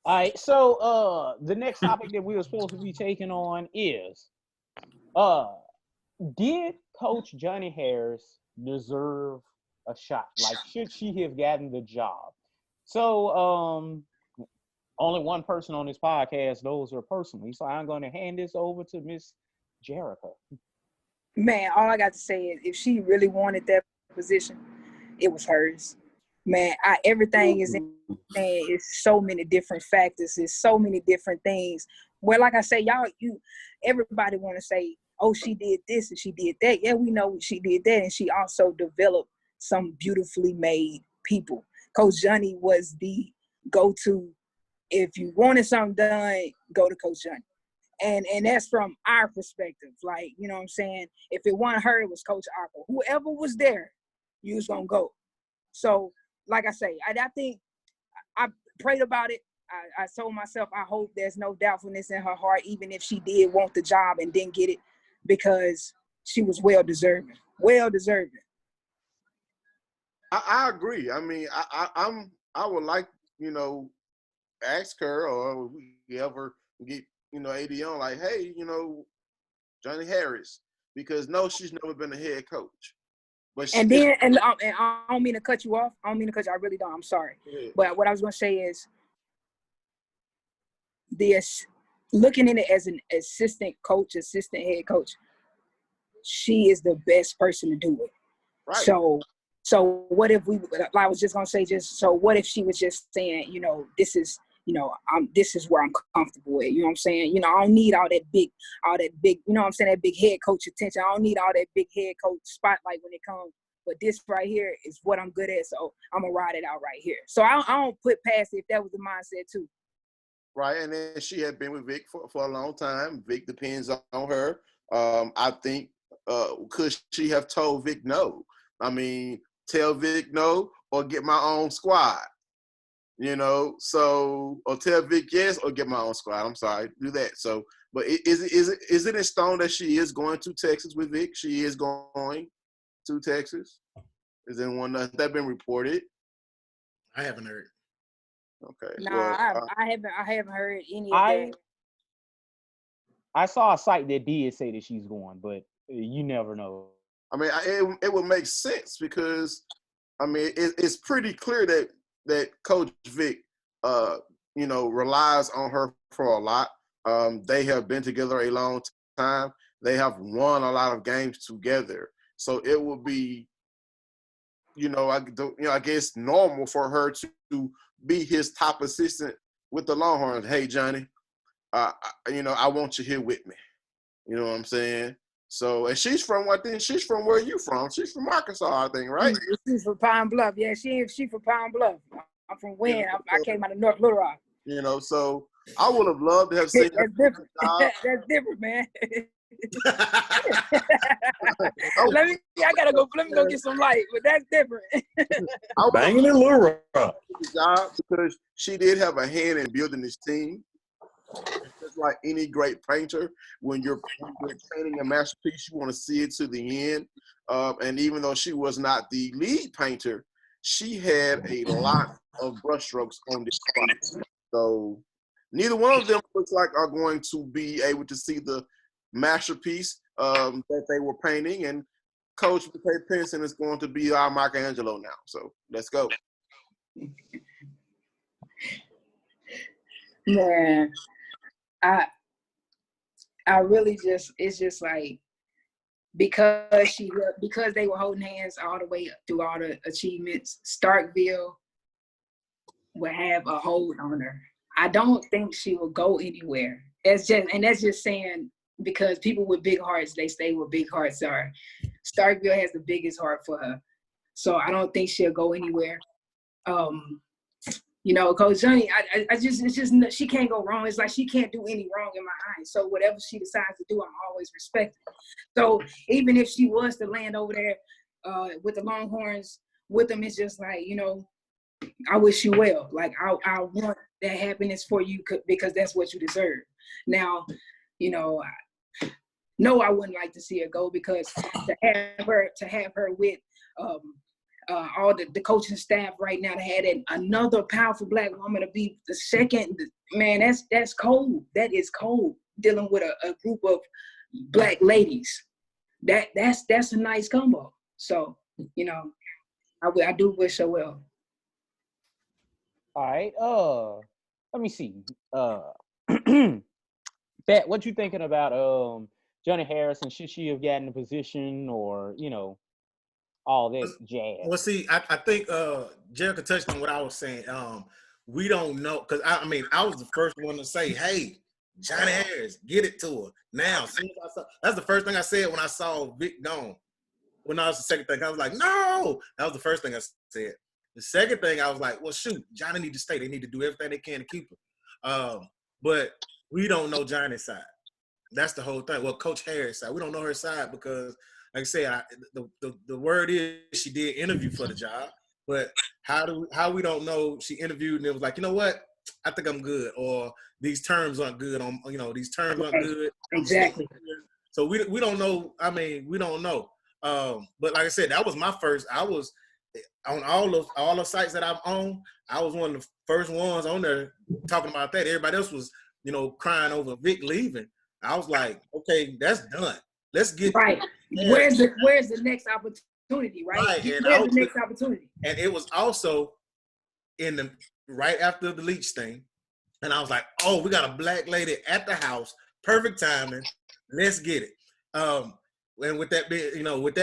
All right, so the next topic that we were supposed to be taking on is did Coach Johnny Harris deserve a shot? Like, should she have gotten the job? So only one person on this podcast knows her personally, so I'm going to hand this over to Miss Jerica. Man, all I got to say is if she really wanted that position, it was hers. Man, everything is in there. It's so many different factors. It's so many different things. Well, like I say, everybody want to say, oh, she did this and she did that. Yeah, we know she did that. And she also developed some beautifully made people. Coach Johnny was the go-to. If you wanted something done, go to Coach Johnny. And that's from our perspective. Like, you know what I'm saying? If it wasn't her, it was Coach Arco. Whoever was there, you was going to go. So, like I say, I think I prayed about it. I told myself, I hope there's no doubtfulness in her heart, even if she did want the job and didn't get it, because she was well-deserving. Well-deserving. I agree. I mean, I would like, ask her, or if we ever get, AD on, like, hey, Johnny Harris, because no, she's never been a head coach. But and I don't mean to cut you off. I really don't. I'm sorry. Yeah. But what I was going to say is looking at it as an assistant head coach, she is the best person to do it. Right. So what if I was just going to say what if she was just saying, this is where I'm comfortable with, you know what I'm saying? I don't need all that big, you know what I'm saying, that big head coach attention. I don't need all that big head coach spotlight when it comes, but this right here is what I'm good at, so I'm going to ride it out right here. So I don't put past it if that was the mindset too. Right, and then she had been with Vic for a long time. Vic depends on her. I think, could she have told Vic no? I mean, tell Vic no or get my own squad. Or tell Vic yes or get my own squad. I'm sorry, do that. So, but is it in stone that she is going to Texas with Vic? She is going to Texas. Is anyone that been reported? I haven't heard. Okay. No, well, I haven't heard any of that. I saw a site that did say that she's going, but you never know. I mean, it would make sense because, I mean, it's pretty clear that Coach Vic, relies on her for a lot. They have been together a long time. They have won a lot of games together. So it would be, I guess normal for her to be his top assistant with the Longhorns. Hey, Johnny, I want you here with me. You know what I'm saying? So, and she's from she's from where you from? She's from Arkansas, I think, right? She's from Pine Bluff. Yeah, she from Pine Bluff. I'm from Wynn. I came out of North Little Rock. So I would have loved to have seen That's different. That's different, man. Let me go get some light, but that's different. Banging it, Lil Rock. Job because she did have a hand in building this team. Just like any great painter, when you're painting a masterpiece, you want to see it to the end. And even though she was not the lead painter, she had a lot of brushstrokes on this project. So neither one of them looks like are going to be able to see the masterpiece that they were painting. And Coach McCray-Penson is going to be our Michelangelo now. So let's go. Man, I really just, it's just like, because they were holding hands all the way through all the achievements, Starkville will have a hold on her. I don't think she will go anywhere. That's just saying, because people with big hearts, they stay where big hearts are. Starkville has the biggest heart for her. So I don't think she'll go anywhere. You know, Coach Johnny, it's just she can't go wrong. It's like she can't do any wrong in my eyes. So whatever she decides to do, I'm always respecting. So even if she was to land over there with the Longhorns with them, it's just like, you know, I wish you well. Like I want that happiness for you because that's what you deserve. Now, you know, no, I wouldn't like to see her go, because to have her with all the coaching staff right now, to have another powerful Black woman to be the second, man, that's cold. That is cold, dealing with a group of Black ladies. That's a nice combo. So, you know, I do wish her well. All right. Let me see. Bet, what you thinking about Johnny Harrison? Should she have gotten a position, or, you know, all this jazz? Well, see, I think Jerica touched on what I was saying. We don't know, because I mean, I was the first one to say, "Hey, Johnny Harris, get it to her now." That's the first thing I said when I saw Vic gone. When I was the second thing, I was like, "No!" That was the first thing I said. The second thing, I was like, "Well, shoot, Johnny need to stay. They need to do everything they can to keep her." But we don't know Johnny's side. That's the whole thing. Well, Coach Harris' side, we don't know her side, because, like I said, the word is she did interview for the job, but how we don't know she interviewed and it was like, you know what, I think I'm good, or these terms aren't good these terms aren't good. Exactly. So we don't know. I mean, we don't know. But like I said, that was my first. I was on all the sites that I'm on. I was one of the first ones on there talking about that. Everybody else was, you know, crying over Vic leaving. I was like, okay, that's done. Let's get right. Where's the next opportunity, right? Where's the next opportunity? And it was also right after the Leach thing, and I was like, oh, we got a Black lady at the house, perfect timing. Let's get it. And with that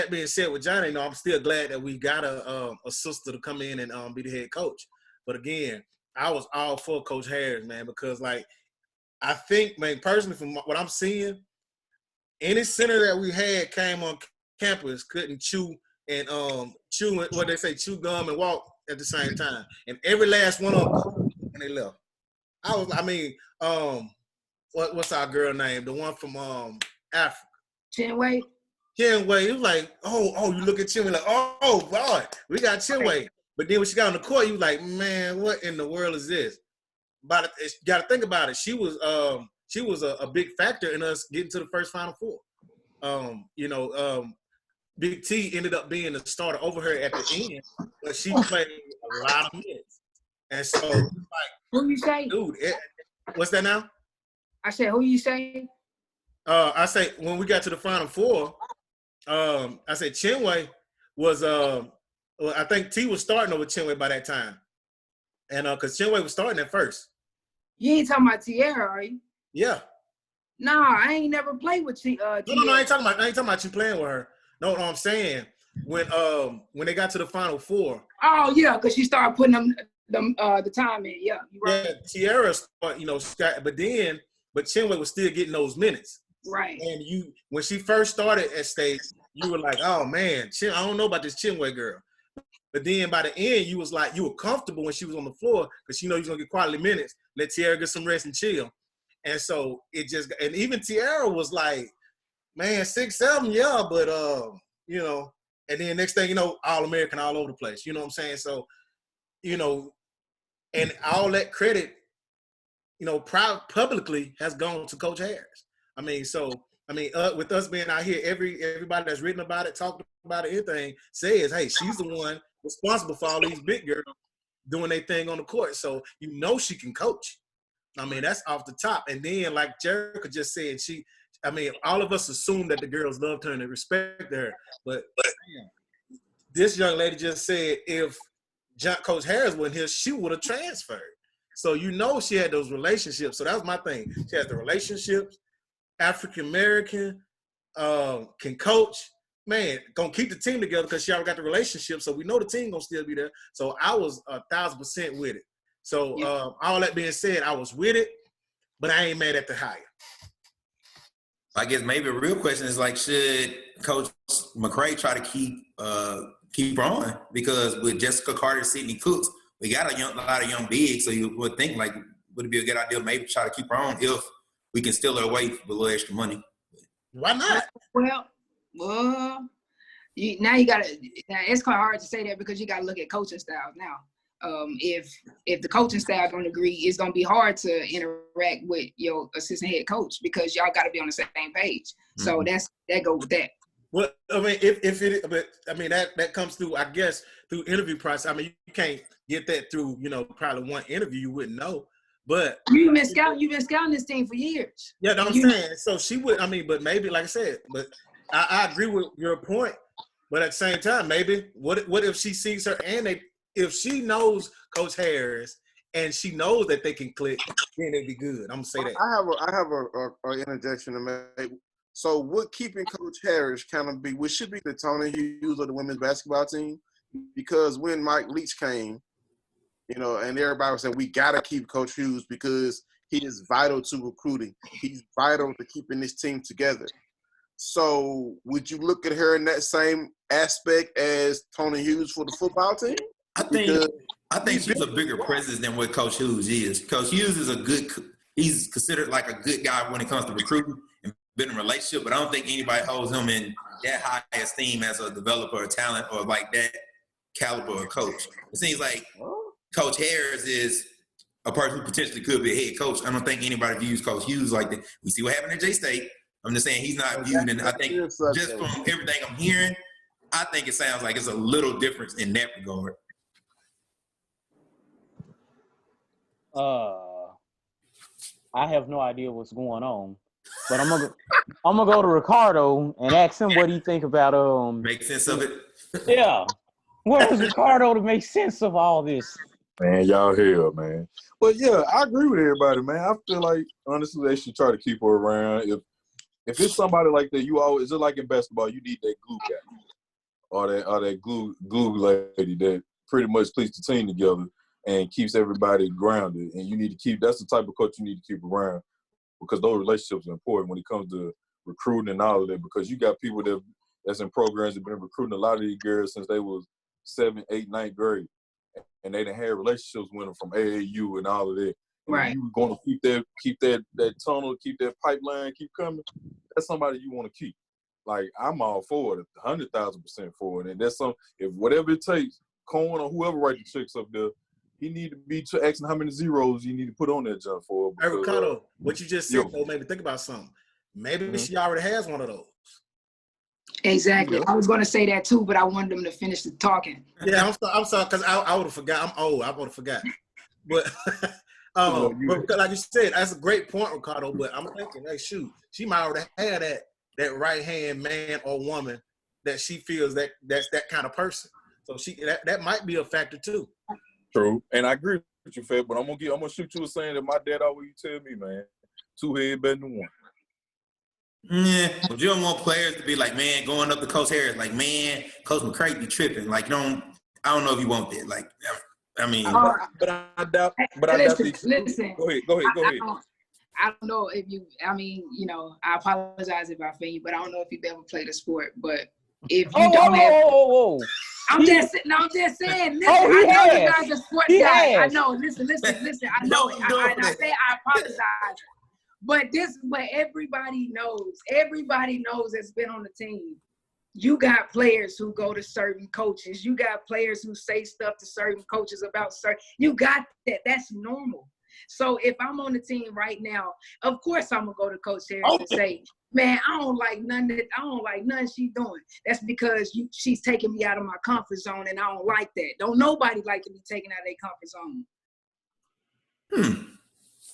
being said, with Johnny, you know, I'm still glad that we got a sister to come in and be the head coach. But again, I was all for Coach Harris, man, because, like, I think, man, personally, from what I'm seeing, any center that we had came on campus couldn't chew what they say, chew gum and walk at the same time. And every last one of them, when they left. What's our girl name? The one from Africa. Chinwei. Chinwei. It was like, oh, you look at Chinwei like, oh, boy, we got Chinwei. But then when she got on the court, you was like, man, what in the world is this? But you got to think about it. She was a big factor in us getting to the first Final Four. Big T ended up being the starter over her at the end, but she played a lot of minutes. And so, like, who you say? Dude, what's that now? I said, who you say? I say when we got to the Final Four, I said Chinwei was I think T was starting over Chinwei by that time. And because Chinwei was starting at first. You ain't talking about Tierra, are you? Yeah. Nah, I ain't never played with Tierra. No, I ain't talking about you playing with her. No, I'm saying when they got to the Final Four. Oh yeah, because she started putting the time in. Yeah, you're right. Yeah, Tierra, but Chinwei was still getting those minutes. Right. And when she first started at State, you were like, oh man, I don't know about this Chinwei girl. But then by the end, you was like, you were comfortable when she was on the floor because you know you're gonna get quality minutes. Let Tierra get some rest and chill. And so and even Tierra was like, Man, 6'7", yeah, but you know, and then next thing you know, All-American all over the place. You know what I'm saying? So, you know, and all that credit, you know, publicly has gone to Coach Harris. I mean, with us being out here, everybody that's written about it, talked about it, anything, says, hey, she's the one responsible for all these big girls doing their thing on the court. So you know she can coach. I mean, that's off the top. And then, like Jerica just said, all of us assume that the girls loved her and they respect her. But this young lady just said if Coach Harris wasn't here, she would have transferred. So you know she had those relationships. So that was my thing. She has the relationships, African-American, can coach. Man, gonna keep the team together because she already got the relationship. So we know the team gonna still be there. So I was 1,000% with it. So all that being said, I was with it, but I ain't mad at the hire. I guess maybe a real question is like, should Coach McCray try to keep her on? Because with Jessica Carter, Sydney Cooks, we got a lot of young bigs, so you would think like, would it be a good idea maybe try to keep her on if we can steal her away with a little extra money? Why not? Well, now it's quite hard to say that because you got to look at coaching styles now. If the coaching style don't agree, it's gonna be hard to interact with your assistant head coach because y'all got to be on the same page. Mm-hmm. So that goes with that. Well, I mean, that comes through, I guess, through interview process. I mean, you can't get that through, probably one interview. You wouldn't know. But you've been scouting this team for years. Yeah, that's what I'm saying. So she would. I mean, but maybe, like I said, but I agree with your point. But at the same time, maybe what if she sees her and if she knows Coach Harris and she knows that they can click, then it'd be good. I'm gonna say that. I have a interjection to make. So would keeping Coach Harris should be the Tony Hughes of the women's basketball team? Because when Mike Leach came, and everybody was saying we gotta keep Coach Hughes because he is vital to recruiting. He's vital to keeping this team together. So would you look at her in that same aspect as Tony Hughes for the football team? I think she's a bigger presence than what Coach Hughes is. Coach Hughes is he's considered like a good guy when it comes to recruiting and building a relationship, but I don't think anybody holds him in that high esteem as a developer or talent or like that caliber of coach. It seems like Coach Harris is a person who potentially could be a head coach. I don't think anybody views Coach Hughes like that. We see what happened at J-State. I'm just saying he's not viewed, and I think just from everything I'm hearing, I think it sounds like it's a little difference in that regard. I have no idea what's going on, but I'm gonna go to Ricardo and ask him what he think about make sense of it. Yeah, where is Ricardo to make sense of all this? Man, y'all here, man. But yeah, I agree with everybody, man. I feel like honestly they should try to keep her around. If it's somebody like that, you always, just like in basketball, you need that glue guy or that glue lady that pretty much keeps the team together and keeps everybody grounded. And that's the type of coach you need to keep around because those relationships are important when it comes to recruiting and all of that, because you got people that's in programs that have been recruiting a lot of these girls since they was 7th, 8th, 9th grade. And they done had relationships with them from AAU and all of that. And right. You going to keep that tunnel, keep that pipeline, keep coming. That's somebody you want to keep. Like, I'm all for it, 100,000% for it. And that's if whatever it takes, Cohen or whoever write the checks up there, he need to be asking how many zeros you need to put on that jump for. Hey, Ricardo, what you just said though made me think about something. Maybe she already has one of those. Exactly. I was going to say that too, but I wanted them to finish the talking. Yeah, I'm sorry, because I would have forgot. I'm old. I would have forgot. But, but like you said, that's a great point, Ricardo. But I'm thinking, hey, shoot, she might already have that right-hand man or woman that she feels that's that kind of person. So that might be a factor too. True, and I agree with you, Fed. But I'm gonna shoot you a saying that my dad always tell me, man. 2 heads better than one. Yeah, but you don't want players to be like, man, going up to Coach Harris, like, man, Coach McCray be tripping. Like, I don't know if you want that. Like, I mean, but I doubt. Listen. Go ahead. I don't know if you. I mean, I apologize if I offend you, but I don't know if you've ever played a sport. But if you don't have, I'm just saying. Listen, I know you guys are sport guys. I know. Listen. I know. I apologize. But everybody knows that's been on the team. You got players who go to certain coaches. You got players who say stuff to certain coaches about certain. You got that. That's normal. So if I'm on the team right now, of course I'm gonna go to Coach Harris and say, "Man, I don't like nothing she's doing." That's because she's taking me out of my comfort zone, and I don't like that. Don't nobody like to be taken out of their comfort zone.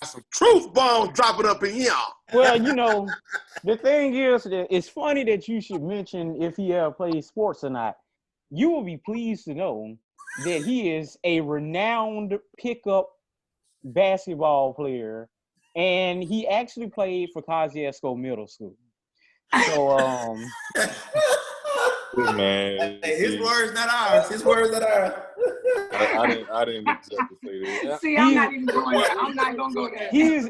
Some truth bombs dropping up in y'all. Well, the thing is that it's funny that you should mention if he ever plays sports or not. You will be pleased to know that he is a renowned pickup basketball player, and he actually played for Kosciuszko Middle School. So, Man, Hey, his words, not ours. His words, not ours. I didn't exactly say that. See, I'm not even going there. I'm not gonna go there. he is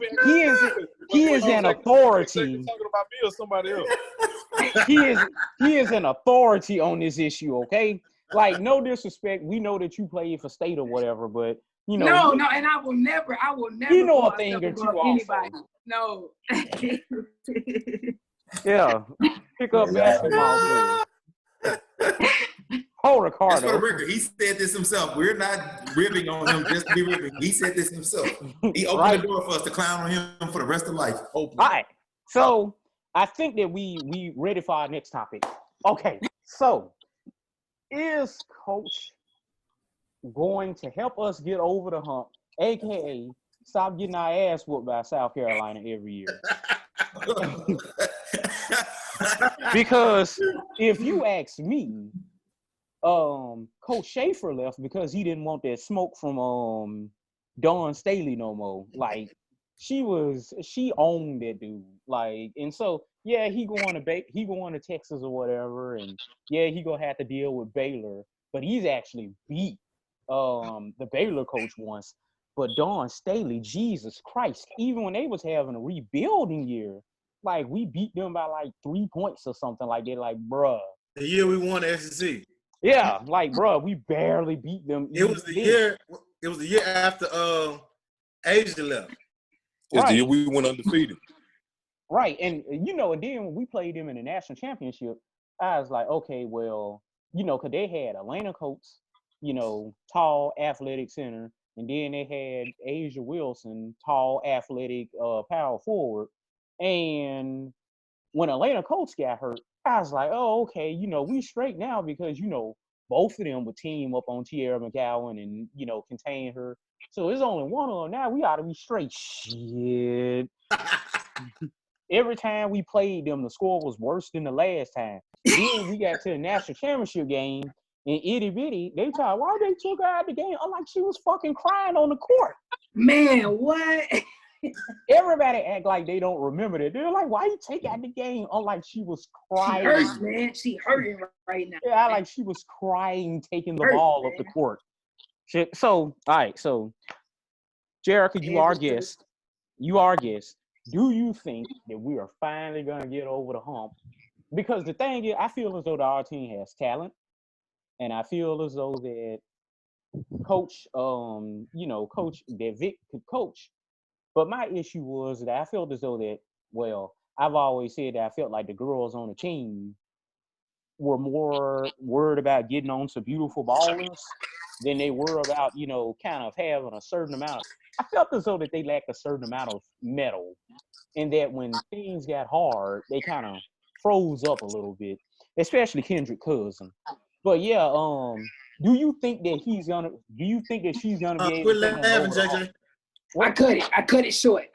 an authority. Talking about me or somebody else? He is an authority on this issue. Okay, like no disrespect. We know that you played for State or whatever, but no, and I will never. You know a thing or two anybody. Also. No. Yeah, pick up basketball players. Hold Ricardo. That's for the record. He said this himself. We're not ribbing on him just to be ribbing. He said this himself. He opened the door for us to clown on him for the rest of life. All right. So I think that we ready for our next topic. Okay. So is Coach going to help us get over the hump, aka stop getting our ass whooped by South Carolina every year? Because if you ask me, Coach Schaefer left because he didn't want that smoke from Dawn Staley no more. Like she owned that dude. Like, and so yeah, he going to Texas or whatever, and yeah, he gonna have to deal with Baylor, but he's actually beat the Baylor coach once. But Dawn Staley, Jesus Christ, even when they was having a rebuilding year, like we beat them by like 3 points or something like that. Like, bruh. The year we won the SEC. Yeah, like, bruh, we barely beat them. It was the year after Asia left. It's the year we went undefeated. Right, and and then when we played them in the national championship, I was like, okay, well, because they had Elena Coates, tall, athletic center, and then they had Asia Wilson, tall, athletic power forward. And when Elena Coates got hurt, I was like, oh, okay, we straight now because, both of them would team up on Tierra McGowan and, contain her. So there's only one of them now. We ought to be straight. Shit. Every time we played them, the score was worse than the last time. Then we got to the national championship game, and itty bitty, they tried, why they took her out of the game? I'm like, she was fucking crying on the court. Man, what? Everybody act like they don't remember that. They're like, why you take out the game? I'm like, she was crying. She hurts, man. She hurting right now. Yeah, like she was crying, taking the ball up the court. Shit. So, all right. So, Jerica, you are guest. Do you think that we are finally going to get over the hump? Because the thing is, I feel as though our team has talent. And I feel as though that Coach, Coach, that Vic could coach. But my issue was that I felt as though that, well, I've always said that I felt like the girls on the team were more worried about getting on some beautiful ballers than they were about, kind of having a certain amount. I felt as though that they lacked a certain amount of mettle, and that when things got hard, they kind of froze up a little bit, especially Kendrick Cousin. But yeah, do you think that she's gonna be able to? Quit laughing, JJ. I cut it short.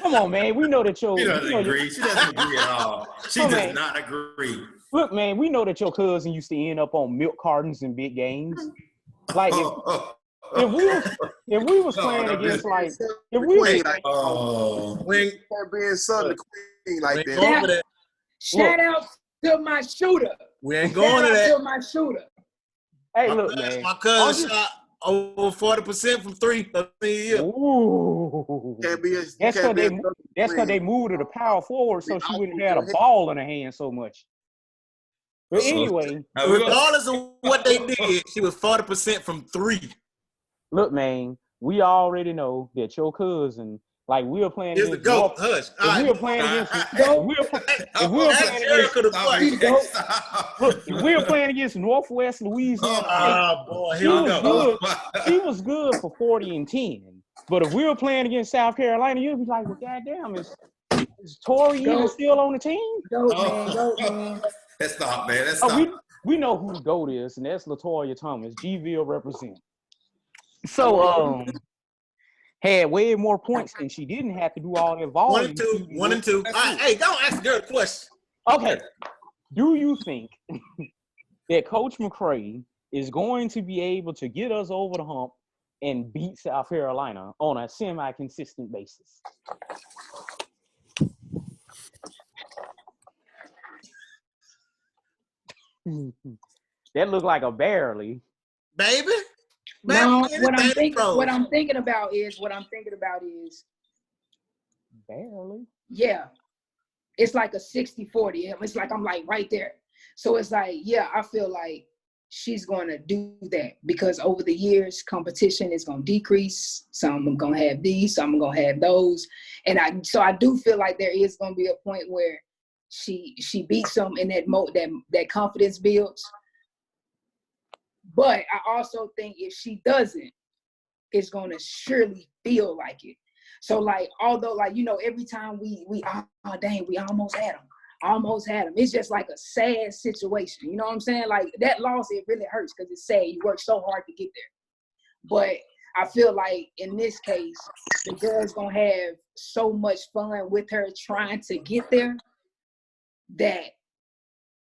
Come on, man. We know that your. She doesn't agree. She doesn't agree at all. She does not agree. Look, man, we know that your cousin used to end up on milk cartons in big games. Like if we was playing against like if we was we can't be in Southern Queen like that. Shout out to my shooter. We ain't going to that. To my shooter. Hey, look, man. My cousin shot over 40% from three. Ooh. That's because they moved to the power forward so she wouldn't have a ball in her hand so much. But anyway, regardless of what they did, she was 40% from three. Look, man, we already know that your cousin, like we were playing Here's the against goat. North. Hush. If we were playing against, if we were Ask playing against, Jerica the question. look, if we were playing against Northwest Louisiana State, Oh boy, she here we was go. good. She was good for 40 and 10. But if we were playing against South Carolina, you'd be like, well, goddamn, is Tori even still on the team? Goat, man. Let's stop, man. Let's stop. We know who the GOAT is, and that's LaToya Thomas. G-Ville represent. So, had way more points than she didn't have to do all that volume. 1 and 2. All right, hey, don't ask the girl a question. Okay. Do you think that Coach McCray is going to be able to get us over the hump and beat South Carolina on a semi-consistent basis? That looked like a barely. Baby. No, what I'm thinking about is barely. Yeah. It's like a 60-40. It's like I'm like right there. So it's like, yeah, I feel like she's going to do that because over the years, competition is going to decrease. Some are going to have these, some are going to have those. And I do feel like there is going to be a point where she beats them in that confidence builds. But I also think if she doesn't, it's going to surely feel like it. So, like, although, like, you know, every time we almost had them. It's just like a sad situation. You know what I'm saying? Like, that loss, it really hurts because it's sad. You work so hard to get there. But I feel like in this case, the girl's going to have so much fun with her trying to get there that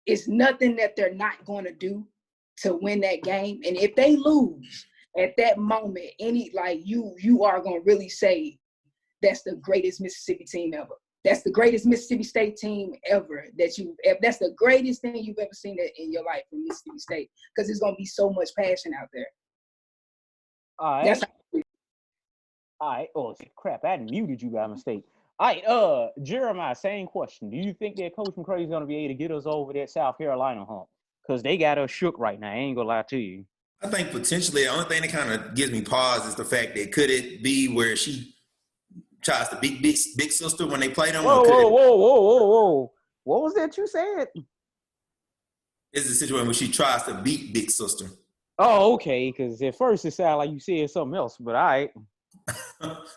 it's nothing that they're not going to do to win that game. And if they lose at that moment, you are going to really say that's the greatest Mississippi team ever. That's the greatest Mississippi State team ever that's the greatest thing you've ever seen in your life from Mississippi State because there's going to be so much passion out there. All right. All right. Oh, crap. I muted you by mistake. All right. Jeremiah, same question. Do you think that Coach McCray is going to be able to get us over that South Carolina hump? Because they got us shook right now. I ain't going to lie to you. I think potentially the only thing that kind of gives me pause is the fact that could it be where she tries to beat big sister when they play them? Whoa. What was that you said? It's a situation where she tries to beat big sister. Oh, okay. Because at first it sounded like you said something else, but all right.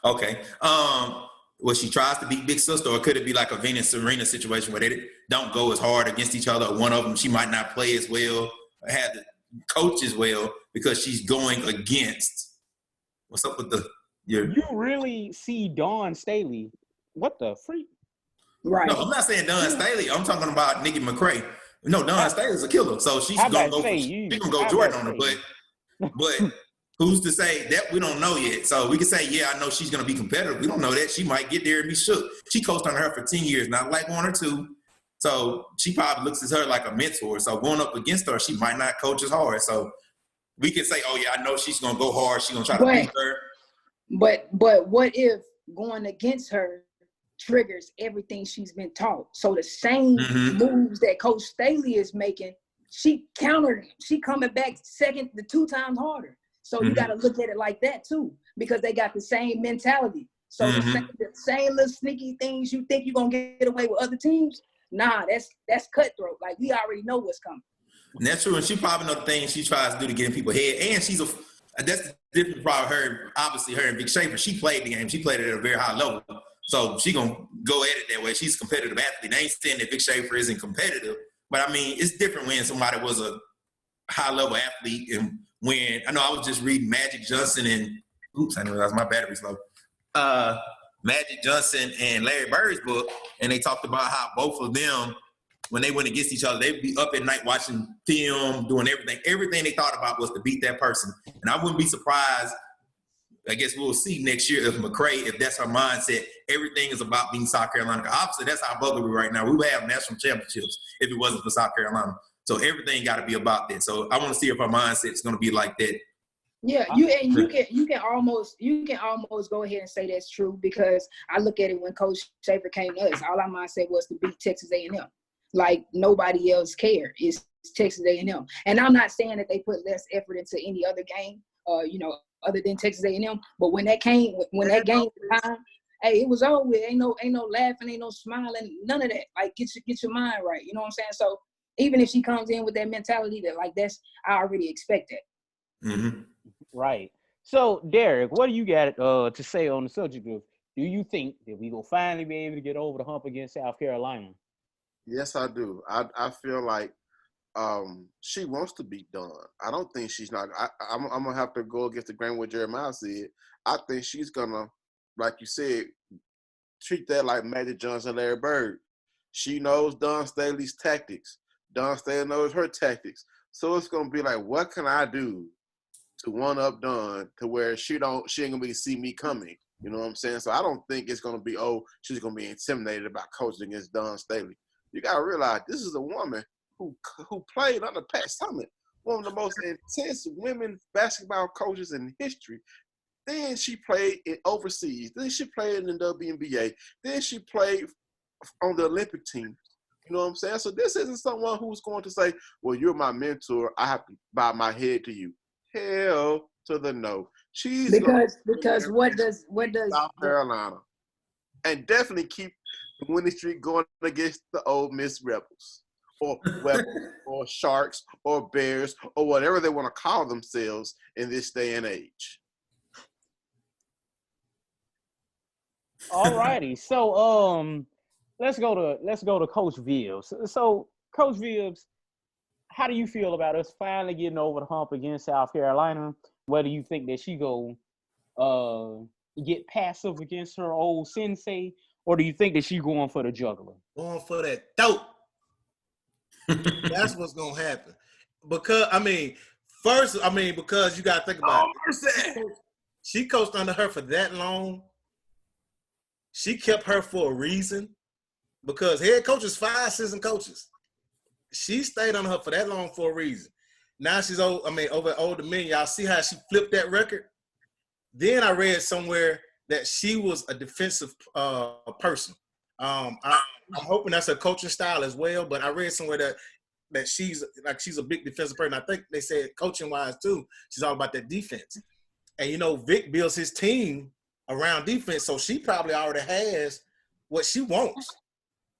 Okay. Well, she tries to beat big sister, or could it be like a Venus Serena situation where they don't go as hard against each other? One of them, she might not play as well, or have the coach as well because she's going against. What's up with you really see Dawn Staley? What the freak? Right. No, I'm not saying Dawn Staley. I'm talking about Nikki McCray. No, Dawn Staley's a killer, so she's gonna go Jordan on her. But who's to say that? We don't know yet. So we can say, yeah, I know she's gonna be competitive. We don't know that. She might get there and be shook. She coached on her for 10 years, not like 1 or 2. So she probably looks at her like a mentor. So going up against her, she might not coach as hard. So we can say, oh yeah, I know she's gonna go hard. She's gonna try to beat her. But what if going against her triggers everything she's been taught? So the same moves that Coach Staley is making, she countered him. She coming back the 2 times harder. So you got to look at it like that too, because they got the same mentality. So the same little sneaky things you think you're gonna get away with other teams, nah, that's cutthroat. Like we already know what's coming. And that's true, and she probably know the things she tries to do to get in people's head. And that's the difference probably her. Obviously, her and Vic Schaefer, she played the game. She played it at a very high level. So she gonna go at it that way. She's a competitive athlete. I ain't saying that Vic Schaefer isn't competitive, but I mean it's different when somebody was a high level athlete and when I know I was just reading Magic Johnson and I didn't realize my battery's low. Magic Johnson and Larry Bird's book, and they talked about how both of them, when they went against each other, they'd be up at night watching film, doing everything. Everything they thought about was to beat that person. And I wouldn't be surprised. I guess we'll see next year if McCray, if that's her mindset, everything is about beating South Carolina. Obviously, that's our bugaboo right now. We would have national championships if it wasn't for South Carolina. So everything got to be about that. So I want to see if her mindset is going to be like that. Yeah, you can almost go ahead and say that's true because I look at it when Coach Schaefer came to us. All our mindset was to beat Texas A&M. Like nobody else cared. It's Texas A&M. And I'm not saying that they put less effort into any other game, other than Texas A&M. But when that game time, hey, it was over with. Ain't no laughing, ain't no smiling, none of that. Like get your mind right. You know what I'm saying? So even if she comes in with that mentality that like I already expect that. Mm-hmm. Right. So Derek, what do you got to say on the subject of? Do you think that we will finally be able to get over the hump against South Carolina? Yes, I do. I feel like she wants to be done. I don't think she's not. I'm gonna have to go against the grain what Jeremiah said. I think she's gonna, like you said, treat that like Magic Johnson, Larry Bird. She knows Don Staley's tactics. Don Staley knows her tactics. So it's gonna be like, what can I do to one up Don to where she ain't gonna be see me coming. You know what I'm saying? So I don't think it's gonna be, she's gonna be intimidated about coaching against Don Staley. You gotta realize this is a woman who played under Pat Summitt, one of the most intense women basketball coaches in history. Then she played overseas. Then she played in the WNBA. Then she played on the Olympic team. You know what I'm saying? So this isn't someone who's going to say, well, you're my mentor. I have to bow my head to you. Hell to the no. She's because what does South Carolina and definitely keep the winning streak going against the Ole Miss Rebels or Rebels or Sharks or Bears or whatever they want to call themselves in this day and age. All righty. So let's go to Coach Vibbs. So Coach Vibbs, how do you feel about us finally getting over the hump against South Carolina? Whether you think that she go get passive against her old sensei, or do you think that she going for the juggler? Going for that dope. That's what's gonna happen. Because because you gotta think about it. She coached under her for that long. She kept her for a reason. Because head coaches, 5 assistant coaches. She stayed on her for that long for a reason. Now she's over at Old Dominion. Y'all see how she flipped that record? Then I read somewhere that she was a defensive person. I'm hoping that's her coaching style as well, but I read somewhere that she's a big defensive person. I think they said coaching-wise too, she's all about that defense. And, Vic builds his team around defense, so she probably already has what she wants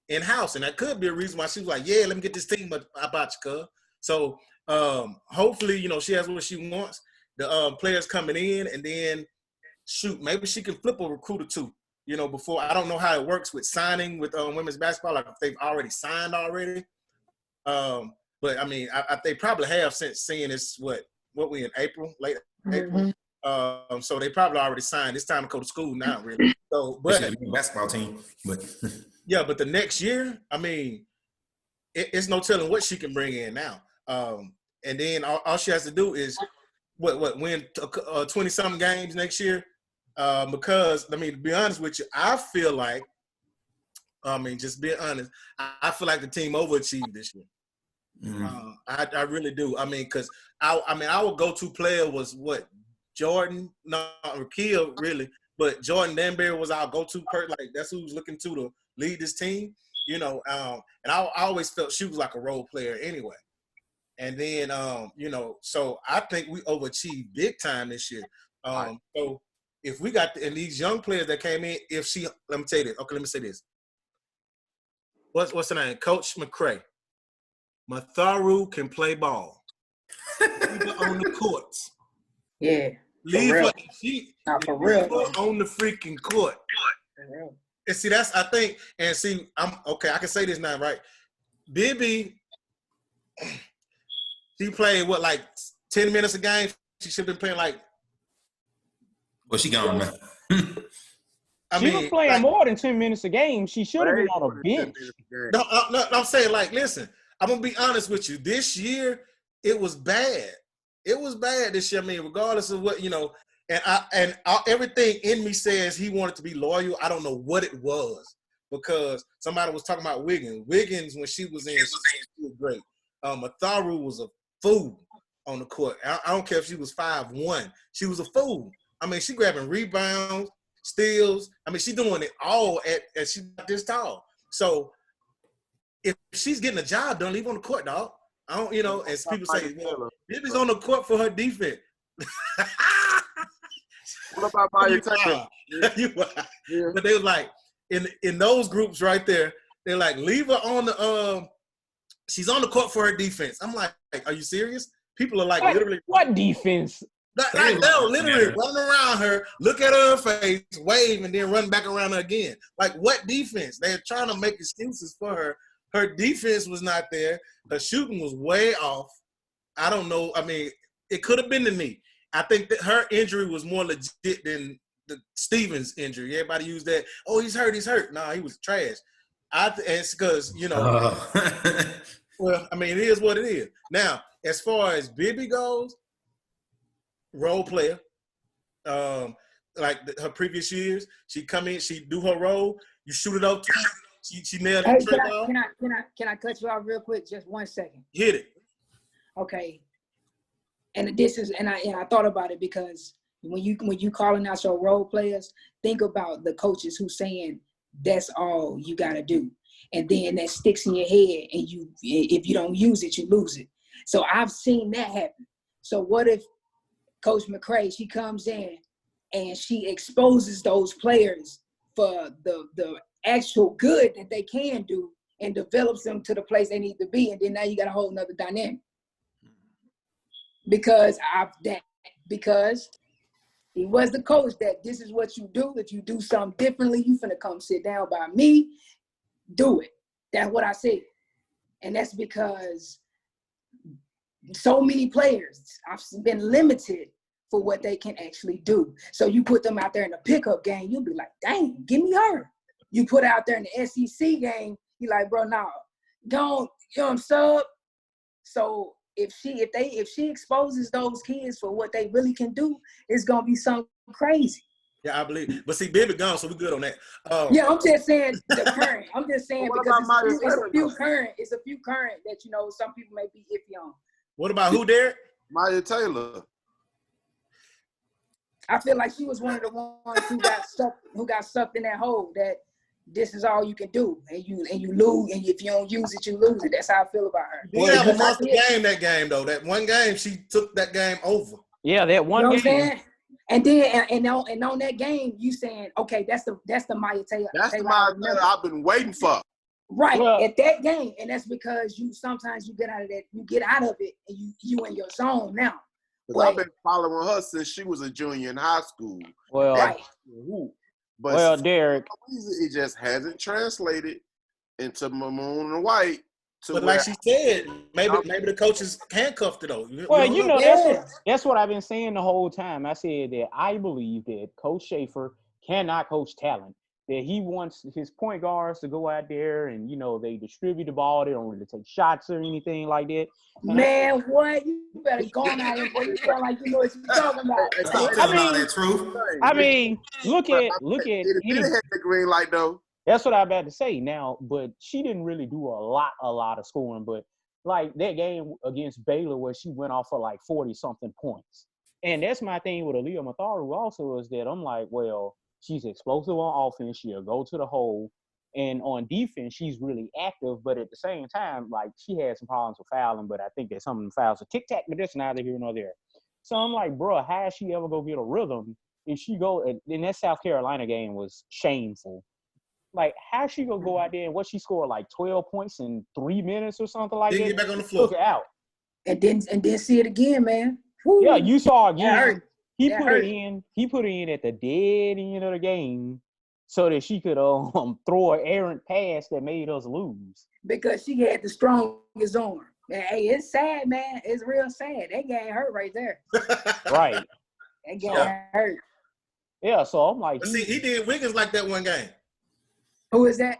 in-house, and that could be a reason why she was like, yeah, let me get this team about you, cuz. So hopefully, she has what she wants. The players coming in, and then maybe she can flip a recruit or two, before. I don't know how it works with signing with women's basketball, like if they've already signed already. But I mean, they probably have since seeing this, what we in April, late April. So they probably already signed. It's time to go to school now, really. So, but basketball team, but yeah, but the next year, I mean, it's no telling what she can bring in now. And then all she has to do is win 20-something games next year. Because I mean, to be honest with you, I feel like, just being honest, I feel like the team overachieved this year. Mm-hmm. I really do. I mean, because our go-to player was Jordan, not Raquel, really, but Jordan Danbury was our go-to person. Like that's who was looking to lead this team, and I always felt she was like a role player anyway. And then, so I think we overachieved big time this year. So if we got and these young players that came in, let me tell you this. Okay, let me say this. What's the name? Coach McCray. Matharu can play ball. Leave her on the courts. Yeah. Leave her. For real. On the freaking court. For real. And see, that's I think. And see, I'm okay. I can say this now, right? Bibby, she played like 10 minutes a game. She should have been playing like. Well, she gone now. She was playing more than 10 minutes a game. She should have been on a bench. No, I'm saying, like, listen, I'm going to be honest with you. This year, it was bad. It was bad this year. I mean, regardless of what, and everything in me says he wanted to be loyal. I don't know what it was because somebody was talking about Wiggins. Wiggins, when she was in, she was great. Matharu was a fool on the court. I don't care if she was 5'1". She was a fool. I mean, she grabbing rebounds, steals. I mean, she's doing it all at she's not this tall. So if she's getting a job done, leave on the court, dog. I don't, as people say, Bibby's on the court for her defense. What about Maya You Taylor? wild. You wild. Yeah. But they was like, in those groups right there, they're like, leave her on the she's on the court for her defense. I'm like, are you serious? People are like literally What defense? like they'll literally run around her, look at her face, wave, and then run back around her again. Like, what defense? They're trying to make excuses for her. Her defense was not there. Her shooting was way off. I don't know. I mean, it could have been the knee. I think that her injury was more legit than the Stevens injury. Everybody used that. Oh, he's hurt. He's hurt. No, he was trash. It's because, well, I mean, it is what it is. Now, as far as Bibby goes, role player, like her previous years, she come in, she do her role, you shoot it up, she nailed Hey, it. can I cut you off real quick? Just 1 second. Hit it. Okay. And this is, and I thought about it because when you calling out your role players, think about the coaches who saying that's all you got to do, and then that sticks in your head, and if you don't use it, you lose it. So I've seen that happen. So what if Coach McCray, she comes in and she exposes those players for the actual good that they can do and develops them to the place they need to be, and then now you got a whole nother dynamic. Because he was the coach that this is what you do. If you do something differently, you finna come sit down by me, do it. That's what I said. And that's because so many players, I've been limited for what they can actually do. So you put them out there in the pickup game, you'll be like, dang, give me her. You put out there in the SEC game, you like, bro, nah, don't, sub. So if she exposes those kids for what they really can do, it's gonna be something crazy. Yeah, I believe. But see, Bibby gone, so we good on that. Yeah, I'm just saying the current. I'm just saying because it's a few current that some people may be iffy on. What about who, Derek? Maya Taylor. I feel like she was one of the ones who got sucked in that hole that this is all you can do, and you lose, and if you don't use it, you lose it. That's how I feel about her. She have a monster game that game though. That one game she took that game over. Yeah, that one game. Saying? And then and on that game, you saying, okay, that's the Maya Taylor. That's the Maya Taylor I've been waiting for. Right, at that game, and that's because sometimes you get out of that, you get out of it, and you in your zone now. Because I've been following her since she was a junior in high school. Well, right. But Derek, it just hasn't translated into maroon and white. But like she said, maybe the coaches handcuffed her though. Well, that's what I've been saying the whole time. I said that I believe that Coach Schaefer cannot coach talent. That he wants his point guards to go out there and, they distribute the ball. They don't really take shots or anything like that. Man, what? You better go on out here, boy. You sound like you know what you're talking about. Stop telling all that truth. I mean, look at it hit the green light though. That's what I'm about to say now, but she didn't really do a lot of scoring. But like that game against Baylor where she went off for like 40-something points. And that's my thing with Aaliyah Matharu also is that I'm like, well, she's explosive on offense. She'll go to the hole. And on defense, she's really active. But at the same time, like, she had some problems with fouling. But I think that some of them fouls are tic-tac, but that's neither here nor there. So I'm like, bro, how is she ever going to get a rhythm? If she go – and that South Carolina game was shameful. Like, how she going to go out there and she scored, like, 12 points in 3 minutes or something like that? Get back on the floor. Took her out. And then see it again, man. Woo. Yeah, you saw again. He put her in at the dead end of the game so that she could throw an errant pass that made us lose. Because she had the strongest arm. Hey, it's sad, man. It's real sad. That game hurt right there. Right. That game hurt. Yeah, so I'm like, but see, he did Wiggins like that one game. Who is that?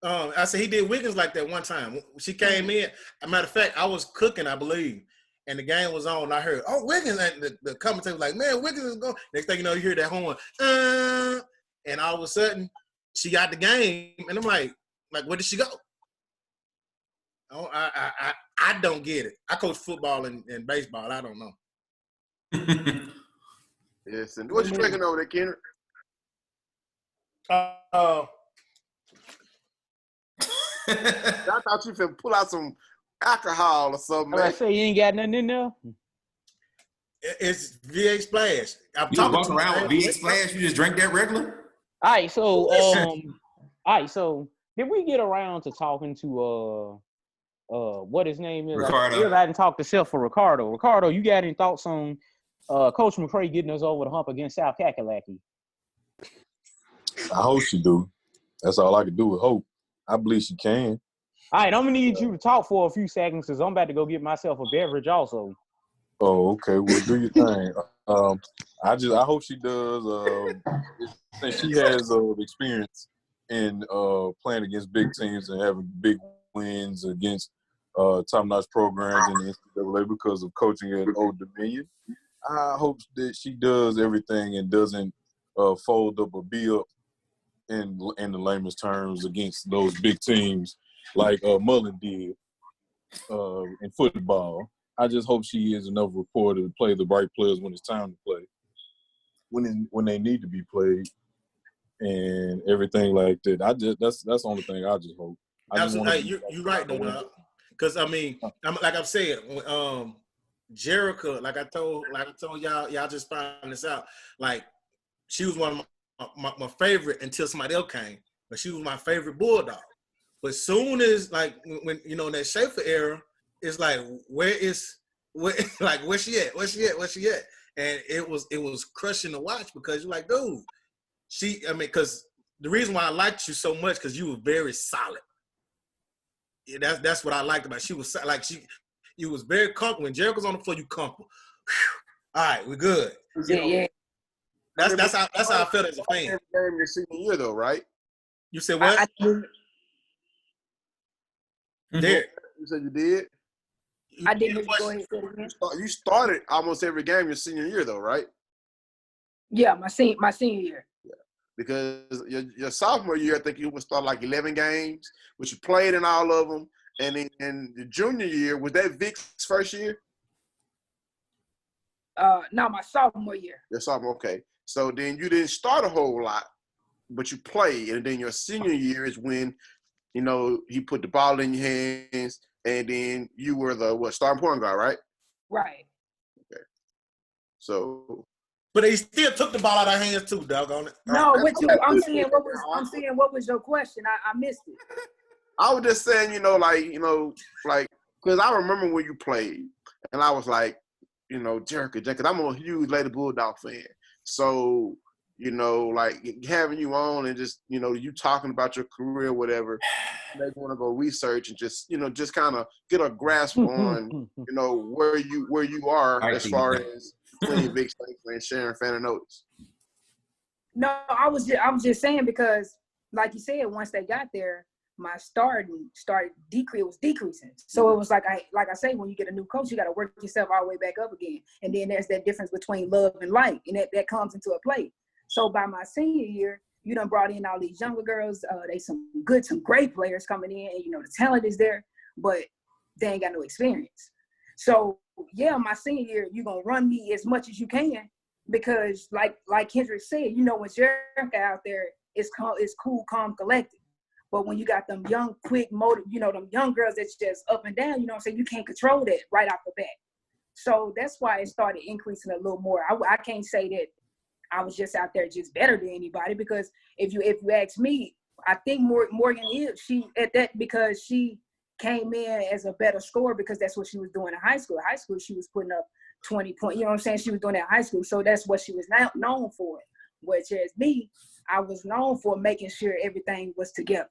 I said he did Wiggins like that one time. She came in. As a matter of fact, I was cooking, I believe. And the game was on. I heard, Wiggins. And the commentator was like, man, Wiggins is going. Next thing you know, you hear that horn. And all of a sudden, she got the game. And I'm like, where did she go? Oh, I don't get it. I coach football and baseball. I don't know. Yes. And what you drinking over there, Kendrick? I thought you could pull out some alcohol or something, man. I say you ain't got nothing in there? It's VH Splash. I'm You talking walk to around with my VH Splash. You just drink that regular. All right. So did we get around to talking to what his name is? Ricardo. I hadn't talked to Chef for Ricardo. Ricardo, you got any thoughts on Coach McCray getting us over the hump against South Kakalaki? I hope she do. That's all I can do is hope. I believe she can. All right, I'm gonna need you to talk for a few seconds because I'm about to go get myself a beverage also. Oh, okay. Well, do your thing. I hope she does. Since she has experience in playing against big teams and having big wins against top-notch programs in the NCAA because of coaching at Old Dominion. I hope that she does everything and doesn't fold up or be up in the lamest terms against those big teams like Mullen did in football. I just hope she is enough rapport to play the right players when it's time to play, when they need to be played, and everything like that. That's the only thing I just hope. You're right though, dog. Because I mean, like I've said, Jerica, like I told y'all just found this out. Like she was one of my favorite until somebody else came, but she was my favorite Bulldog. But soon as like when in that Schaefer era, it's like where's she at? Where's she at? And it was crushing to watch because you're like, dude, because the reason why I liked you so much because you were very solid. Yeah, that's what I liked about. She was like you was very comfortable. When Jericho's on the floor, you comfortable. Whew. All right, we're good. Yeah. That's how I felt as a fan. Every game your senior year though, right? You said what? There. You said you did? I didn't go ahead and say it again. You started almost every game your senior year though, right? Yeah, my senior year. Yeah. Because your sophomore year, I think you would start like 11 games, which you played in all of them. And in the junior year, was that Vic's first year? No, my sophomore year. Your sophomore, okay. So then you didn't start a whole lot, but you played. And then your senior year is when, he put the ball in your hands, and then you were the starting point guard, right? Right. Okay. So. But he still took the ball out of our hands too, doggone it. No, I'm saying what was your question? I missed it. I was just saying, because I remember when you played, and I was like, Jerica, because I'm a huge Lady Bulldog fan. So, having you on and just, you talking about your career or whatever, they want to go research and just kind of get a grasp on, where you are as far as playing Vic Schaefer and sharing fan notes. No, I was just saying because, like you said, once they got there, my starting was decreasing. So it was like I say, when you get a new coach, you got to work yourself all the way back up again. And then there's that difference between love and light, and that comes into a play. So by my senior year, you done brought in all these younger girls. They some great players coming in, and the talent is there, but they ain't got no experience. So yeah, my senior year, you're gonna run me as much as you can because, like Kendrick said, when Jerica out there, it's cool, calm, collected. But when you got them young, quick, motive, them young girls that's just up and down, you can't control that right off the bat. So that's why it started increasing a little more. I can't say that I was just out there just better than anybody, because if you ask me, I think Morgan is because she came in as a better scorer because that's what she was doing in high school. In high school, she was putting up 20 points. You know what I'm saying? She was doing that in high school. So that's what she was known for. Whereas me, I was known for making sure everything was together,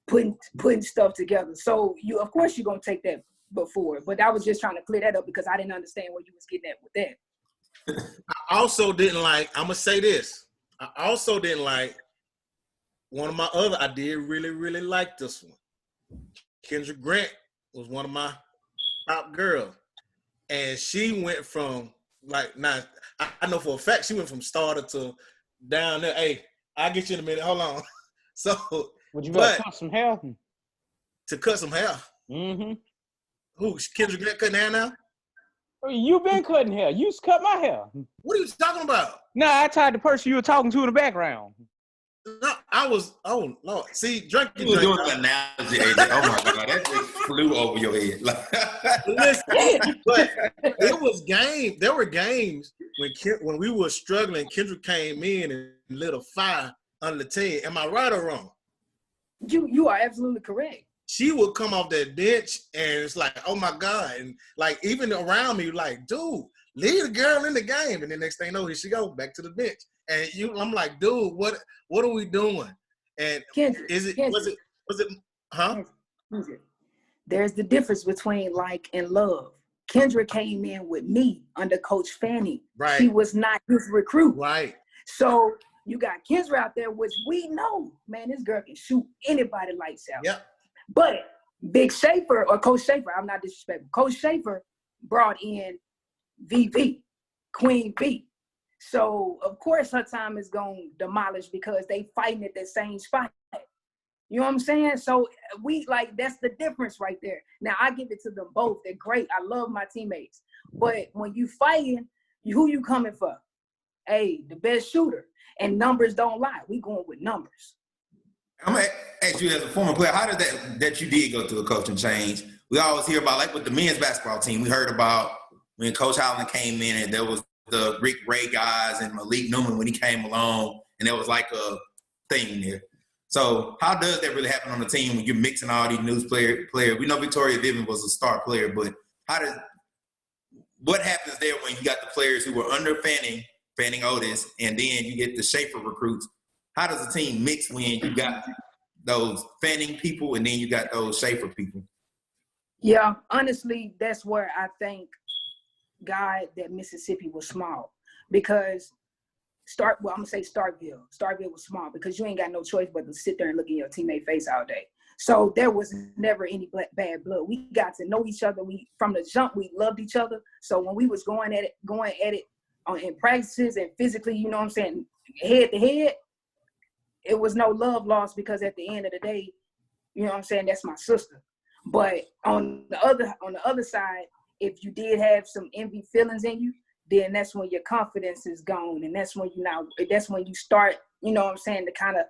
putting stuff together. So of course you're going to take that before. But I was just trying to clear that up because I didn't understand what you was getting at with that. I also didn't like, I'm going to say this. I also didn't like one of my other, I did really, really like this one. Kendra Grant was one of my top girls. And she went from, I know for a fact, she went from starter to down there. Hey, I'll get you in a minute. Hold on. So, would you better cut some hair? To cut some hair? Mm-hmm. Who, Kendra Grant cutting hair now? You been cutting hair. You used to cut my hair. What are you talking about? No, I tied the person you were talking to in the background. No, I was, oh Lord. See, drink You your were drink. doing an analogy, AJ. Oh my God, that just flew over your head. Listen, but it was game. There were games when we were struggling. Kendrick came in and lit a fire on the team. Am I right or wrong? You are absolutely correct. She would come off that bench and it's like, oh my God. And like even around me, like, dude, leave the girl in the game. And the next thing you know, here she go back to the bench. And I'm like, dude, what are we doing? And Kendrick, was it, huh? Kendrick, there's the difference between like and love. Kendrick came in with me under Coach Fanning. Right. She was not his recruit. Right. So you got Kendra out there, which we know, man, this girl can shoot anybody lights out. Yep. But Vic Schaefer or Coach Schaefer, I'm not disrespectful. Coach Schaefer brought in VV, Queen V. So of course her time is gonna demolish because they fighting at the same spot. You know what I'm saying? So we like that's the difference right there. Now I give it to them both. They're great. I love my teammates. But when you fighting, who you coming for? Hey, the best shooter. And numbers don't lie. We going with numbers. I'm gonna ask you as a former player, how did that you did go through a coaching change? We always hear about, like with the men's basketball team, we heard about when Coach Howland came in and there was the Rick Ray guys and Malik Newman when he came along, and there was like a thing there. So how does that really happen on the team when you're mixing all these new players? We know Victoria Vivian was a star player, but what happens there when you got the players who were under Fanning Otis, and then you get the Schaefer recruits? How does the team mix when you got those Fanning people and then you got those Schaefer people? Yeah, honestly, that's where I thank God that Mississippi was small, because I'm gonna say Starkville. Starkville was small because you ain't got no choice but to sit there and look in your teammate face all day. So there was never any bad blood. We got to know each other. From the jump, we loved each other. So when we was going at it in practices and physically, you know what I'm saying, head to head, it was no love lost, because at the end of the day, you know what I'm saying, that's my sister. But on the other side, if you did have some envy feelings in you, then that's when your confidence is gone, and that's when you start, you know what I'm saying, to kind of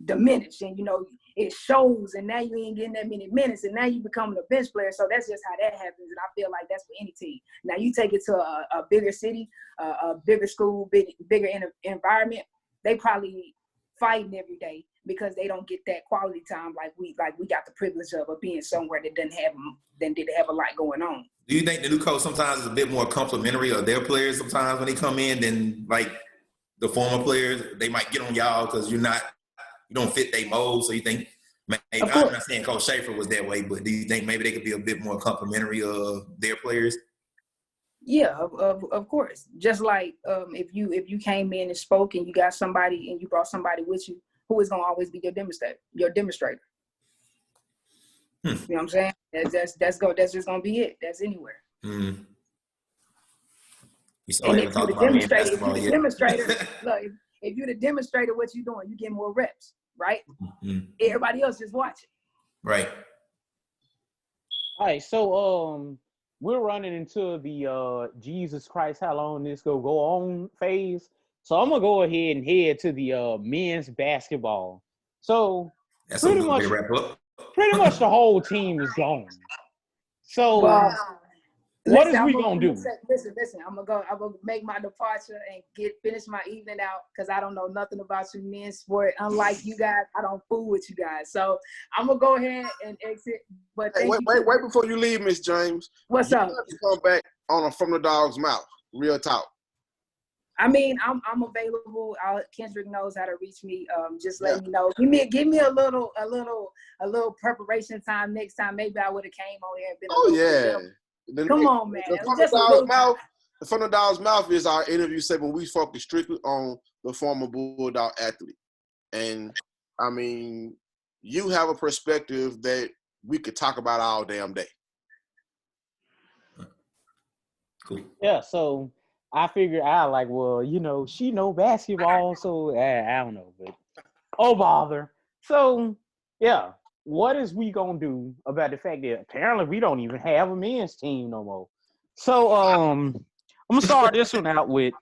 diminish, and you know it shows, and now you ain't getting that many minutes, and now you becoming a bench player. So that's just how that happens, and I feel like that's for any team. Now you take it to a bigger city, a bigger school, bigger environment, they probably fighting every day because they don't get that quality time like we got the privilege of being somewhere that didn't have a lot going on. Do you think the new coach sometimes is a bit more complimentary of their players sometimes when they come in than like the former players? They might get on y'all because you don't fit their mold. So you think, maybe, I'm not saying Coach Schaefer was that way, but do you think maybe they could be a bit more complimentary of their players? Yeah, of course. Just like if you came in and spoke and you got somebody and you brought somebody with you, who is gonna always be your demonstrator. You know what I'm saying? That's just gonna be it. That's anywhere. Mm. And if you're the demonstrator, look, if you're the demonstrator, what you doing? You get more reps, right? Mm-hmm. Everybody else just watching. Right. All right, so we're running into the Jesus Christ, how long this go on phase. So I'm gonna go ahead and head to the men's basketball. So that's pretty much the whole team is gone. So what is we gonna do? Listen. I'm gonna make my departure and finish my evening out, because I don't know nothing about you men's sport. Unlike you guys, I don't fool with you guys. So I'm gonna go ahead and exit. But wait before you leave, Miss James. What's up? You come back From the Dog's Mouth. Real talk. I mean, I'm available. Kendrick knows how to reach me. Just let me know. Give me a little preparation time next time. Maybe I would have came on here and been Come on, man. From the Dog's Mouth is our interview segment. We focus strictly on the former Bulldog athlete. And I mean, you have a perspective that we could talk about all damn day. Cool. Yeah, so I figured out like, well, you know, she know basketball, so I don't know, but oh bother. So yeah, what is we gonna do about the fact that apparently we don't even have a men's team no more? So I'm gonna start this one out with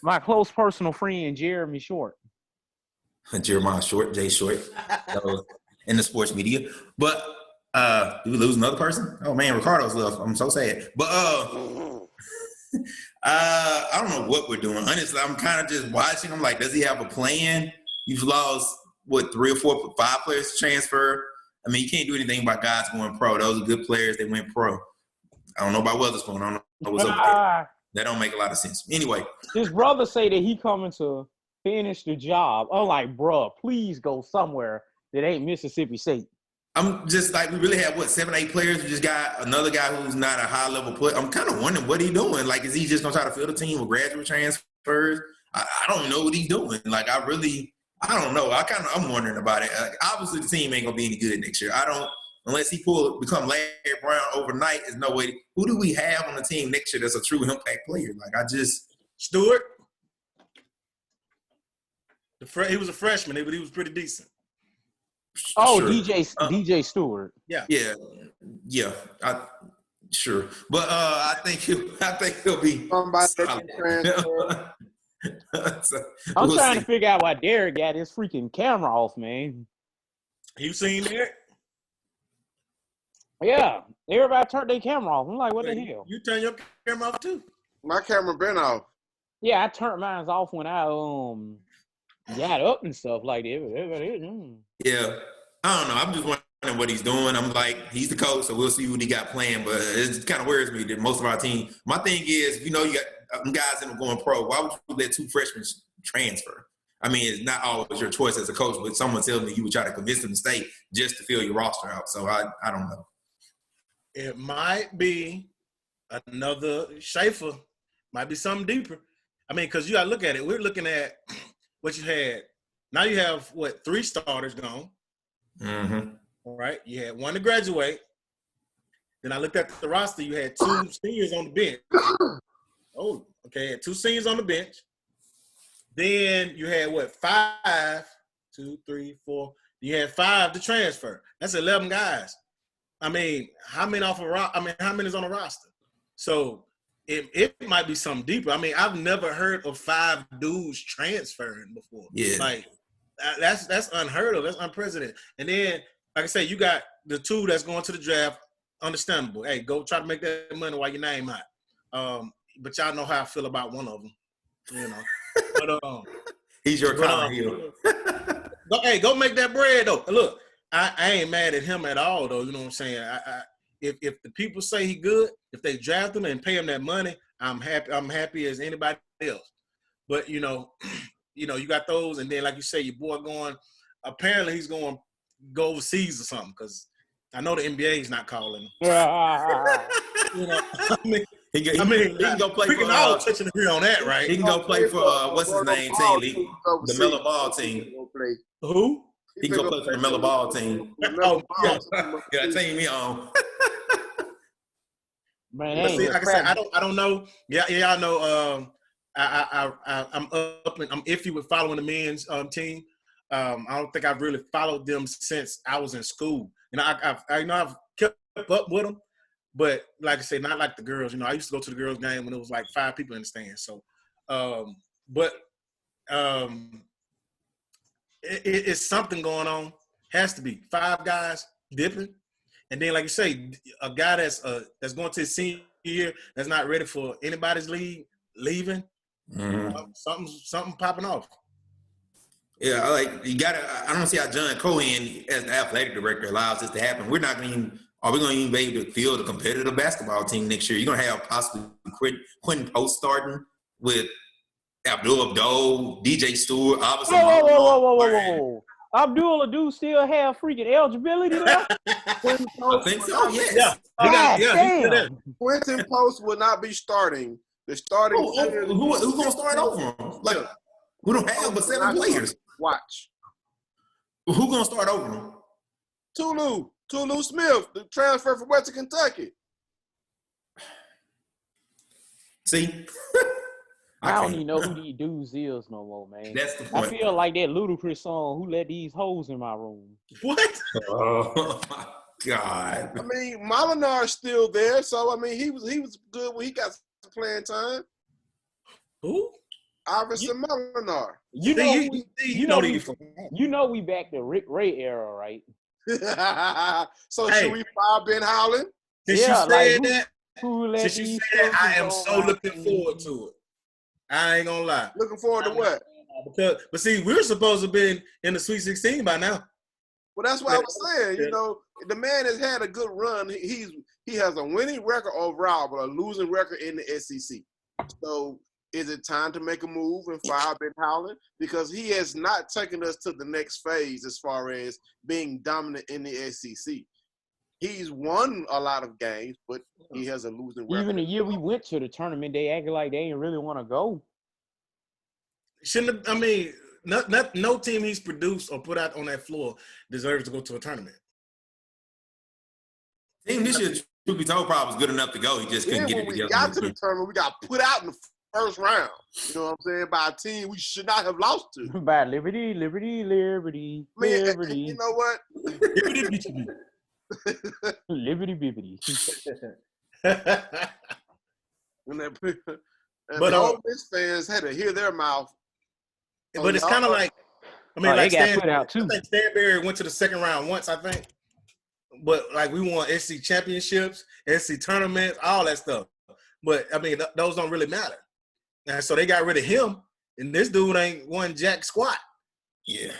My close personal friend, Jeremy Short. Jeremiah Short, Jay Short, that was in the sports media. But did we lose another person? Oh man, Ricardo's left. I'm so sad. But I don't know what we're doing. Honestly, I'm kind of just watching. I'm like, does he have a plan? You've lost what 3 or 4, 5 players to transfer. I mean, you can't do anything about guys going pro. Those are good players. They went pro. I don't know about Weatherspoon. I don't know what's up with that. That don't make a lot of sense. Anyway. His brother say that he coming to finish the job. I'm like, bro, please go somewhere that ain't Mississippi State. I'm just like, we really have, 7 or 8 players. We just got another guy who's not a high-level player. I'm kind of wondering what he's doing. Like, is he just going to try to fill the team with graduate transfers? I don't know what he's doing. Like, I don't know. I'm wondering about it. Obviously, the team ain't going to be any good next year. Unless he become Larry Brown overnight, there's no way. Who do we have on the team next year that's a true impact player? Like, Stewart. He was a freshman, but he was pretty decent. Oh, sure. DJ Stewart. Yeah. Sure, but I think he'll be. I'm trying to figure out why Derek got his freaking camera off, man. You seen Derek? Yeah, everybody turned their camera off. I'm like, what the hell? You turn your camera off too? My camera been off. Yeah, I turned mine off when I got up and stuff like that. Yeah, I don't know. I'm just wondering what he's doing. I'm like, he's the coach, so we'll see what he got planned. But it kind of worries me that most of our team. My thing is, you got guys that are going pro. Why would you let 2 freshmen transfer? I mean, it's not always your choice as a coach, but someone tells me you would try to convince them to stay just to fill your roster out. So I don't know. It might be another Schaefer. Might be something deeper. I mean, because you got to look at it. We're looking at what you had. Now you have, 3 starters gone. Mm-hmm. All right. You had 1 to graduate. Then I looked at the roster. You had 2 seniors on the bench. Oh, okay. 2 seniors on the bench. Then you had 5, 2, 3, 4. You had 5 to transfer. That's 11 guys. I mean, how many is on the roster? So it might be something deeper. I mean, I've never heard of 5 dudes transferring before. Yeah. Like that's unheard of. That's unprecedented. And then, like I said, you got the 2 that's going to the draft. Understandable. Hey, go try to make that money while your name out. But y'all know how I feel about one of them. You know. But he's your Colin Hill. Go make that bread though. Look, I ain't mad at him at all though. You know what I'm saying? If the people say he good, if they draft him and pay him that money, I'm happy. I'm happy as anybody else. But you got those, and then like you say, your boy going. Apparently, he's going to go overseas or something because I know the NBA is not calling him. He can go play. We can all touch and agree on that, right? He can go play for what's his name team, the Miller Ball team. Who? He can go play for the Miller Ball team. Oh, yeah, team me on. Man, see, like I said, I don't know. Yeah, I know. I'm up and I'm iffy with following the men's team. I don't think I've really followed them since I was in school. And I've kept up with them, but like I said, not like the girls. I used to go to the girls' game when it was like 5 people in the stands. So, it's something going on. Has to be 5 guys dipping, and then like you say, a guy that's going to his senior year that's not ready for anybody's league leaving. Mm-hmm. Something popping off. Yeah, I don't see how John Cohen, as the athletic director, allows this to happen. Are we going to even be able to field a competitive basketball team next year? You're going to have possibly Quentin Post starting with Abdul, DJ Stewart, obviously. Whoa. Abdul do still have freaking eligibility left? I think so, yes. Yeah. Quentin Post will not be starting. The starting who's going to start over him? Like, we don't have but 7 players. Watch. Who's going to start over him? Tulu Smith, the transfer from Western Kentucky. See? I don't even know who these dudes is no more, man. That's the point. I feel like that Ludacris song, "Who Let These Hoes in My Room." What? Oh my God. I mean, Molinar's still there, so I mean he was good when he got some playing time. Who? Iverson Molinar. You know we back to Rick Ray era, right? So should we fire Ben Howland? Since Yeah, you said like, that, Since you said that, I am so looking forward to it. I ain't gonna lie. Looking forward to what? But see, we're supposed to be in the Sweet 16 by now. Well, that's what I was saying. You know, the man has had a good run. He has a winning record overall, but a losing record in the SEC. So is it time to make a move and fire Ben Howland? Because he has not taken us to the next phase as far as being dominant in the SEC. He's won a lot of games, but he has a losing record. Even the year we went to the tournament, they acted like they didn't really want to go. No team he's produced or put out on that floor deserves to go to a tournament. Team this year, truth be told, probably was good enough to go. He just couldn't get it together. When we got to the tournament, we got put out in the first round. You know what I'm saying? By a team we should not have lost to. By Liberty. Man, you know what? Liberty bibbity. But Ole Miss fans had to hear their mouth. But it's kind of like, they got put out too. I think Stanberry went to the second round once, I think. But like we won SC championships, SC tournaments, all that stuff. But I mean, those don't really matter. And so they got rid of him, and this dude ain't won jack squat. Yeah.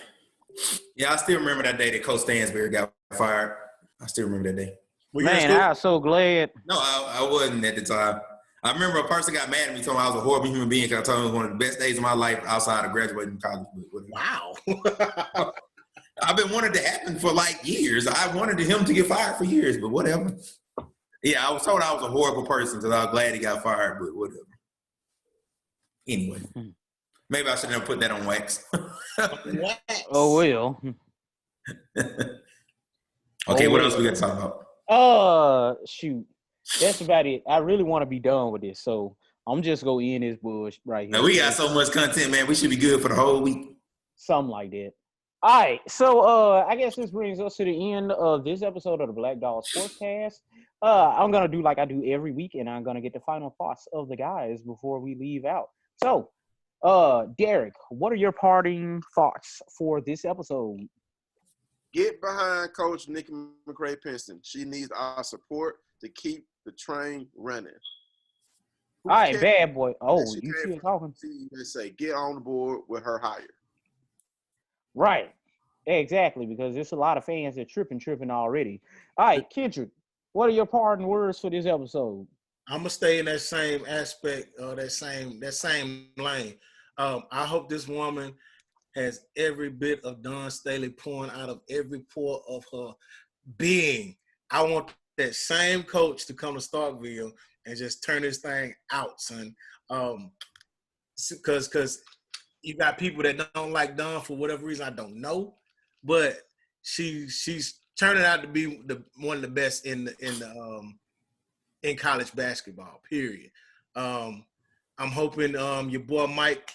Yeah, I still remember that day that Coach Stansberry got fired. I still remember that day. Man, I was so glad. No, I wasn't at the time. I remember a person got mad at me, told me I was a horrible human being because I told him it was one of the best days of my life outside of graduating from college. Wow. I've been wanting to happen for like years. I wanted him to get fired for years, but whatever. Yeah, I was told I was a horrible person, so I was glad he got fired, but whatever. Anyway, maybe I should never put that on wax. Oh, well. Okay, what else we got to talk about? Shoot. That's about it. I really want to be done with this, so I'm just going to end this bullshit right here. Man, we got so much content, man. We should be good for the whole week. Something like that. All right, so I guess this brings us to the end of this episode of the Black Dog Sportscast. I'm going to do like I do every week, and I'm going to get the final thoughts of the guys before we leave out. So, Derek, what are your parting thoughts for this episode? Get behind Coach Nikki McCray-Penson. She needs our support to keep the train running. All right, bad boy. Oh, you see it talking? They say get on the board with her hire. Right. Exactly, because there's a lot of fans that tripping already. All right, Kendrick, what are your parting words for this episode? I'm gonna stay in that same aspect, that same lane. I hope this woman has every bit of Dawn Staley pouring out of every pore of her being. I want that same coach to come to Starkville and just turn this thing out, son. Because you got people that don't like Dawn for whatever reason, I don't know, but she's turning out to be one of the best in college basketball. Period. I'm hoping your boy Mike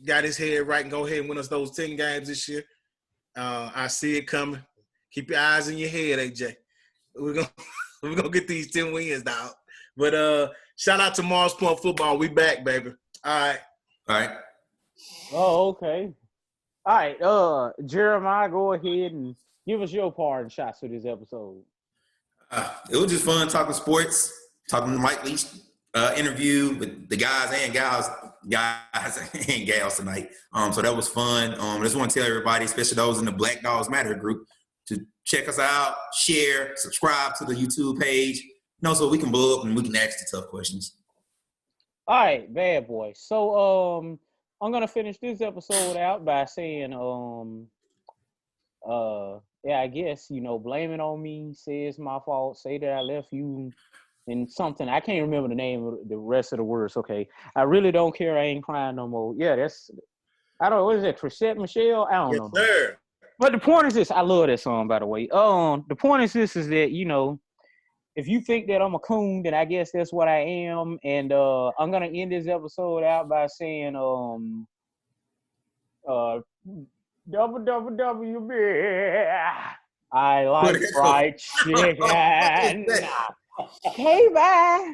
got his head right and go ahead and win us those 10 games this year. I see it coming. Keep your eyes in your head, AJ. We're gonna get these 10 wins, dog. But shout out to Mars Point Football. We back, baby. All right. Oh, okay. All right. Jeremiah, go ahead and give us your parting shots for this episode. It was just fun talking sports, talking to Mike Leach interview with the guys and gals tonight. So that was fun. I just want to tell everybody, especially those in the Black Dogs Matter group, to check us out, share, subscribe to the YouTube page, so we can blow up and we can ask the tough questions. All right, bad boy. So I'm gonna finish this episode out by saying, I guess, blame it on me, say it's my fault, say that I left you in something. I can't remember the name of the rest of the words. Okay. I really don't care. I ain't crying no more. Yeah, I don't know, what is that? Tricette Michelle? I don't know. Sir. But the point is this, I love that song, by the way. The point is this, is that, if you think that I'm a coon, then I guess that's what I am. And I'm going to end this episode out by saying, WWWB. I like fried chicken. Okay, bye.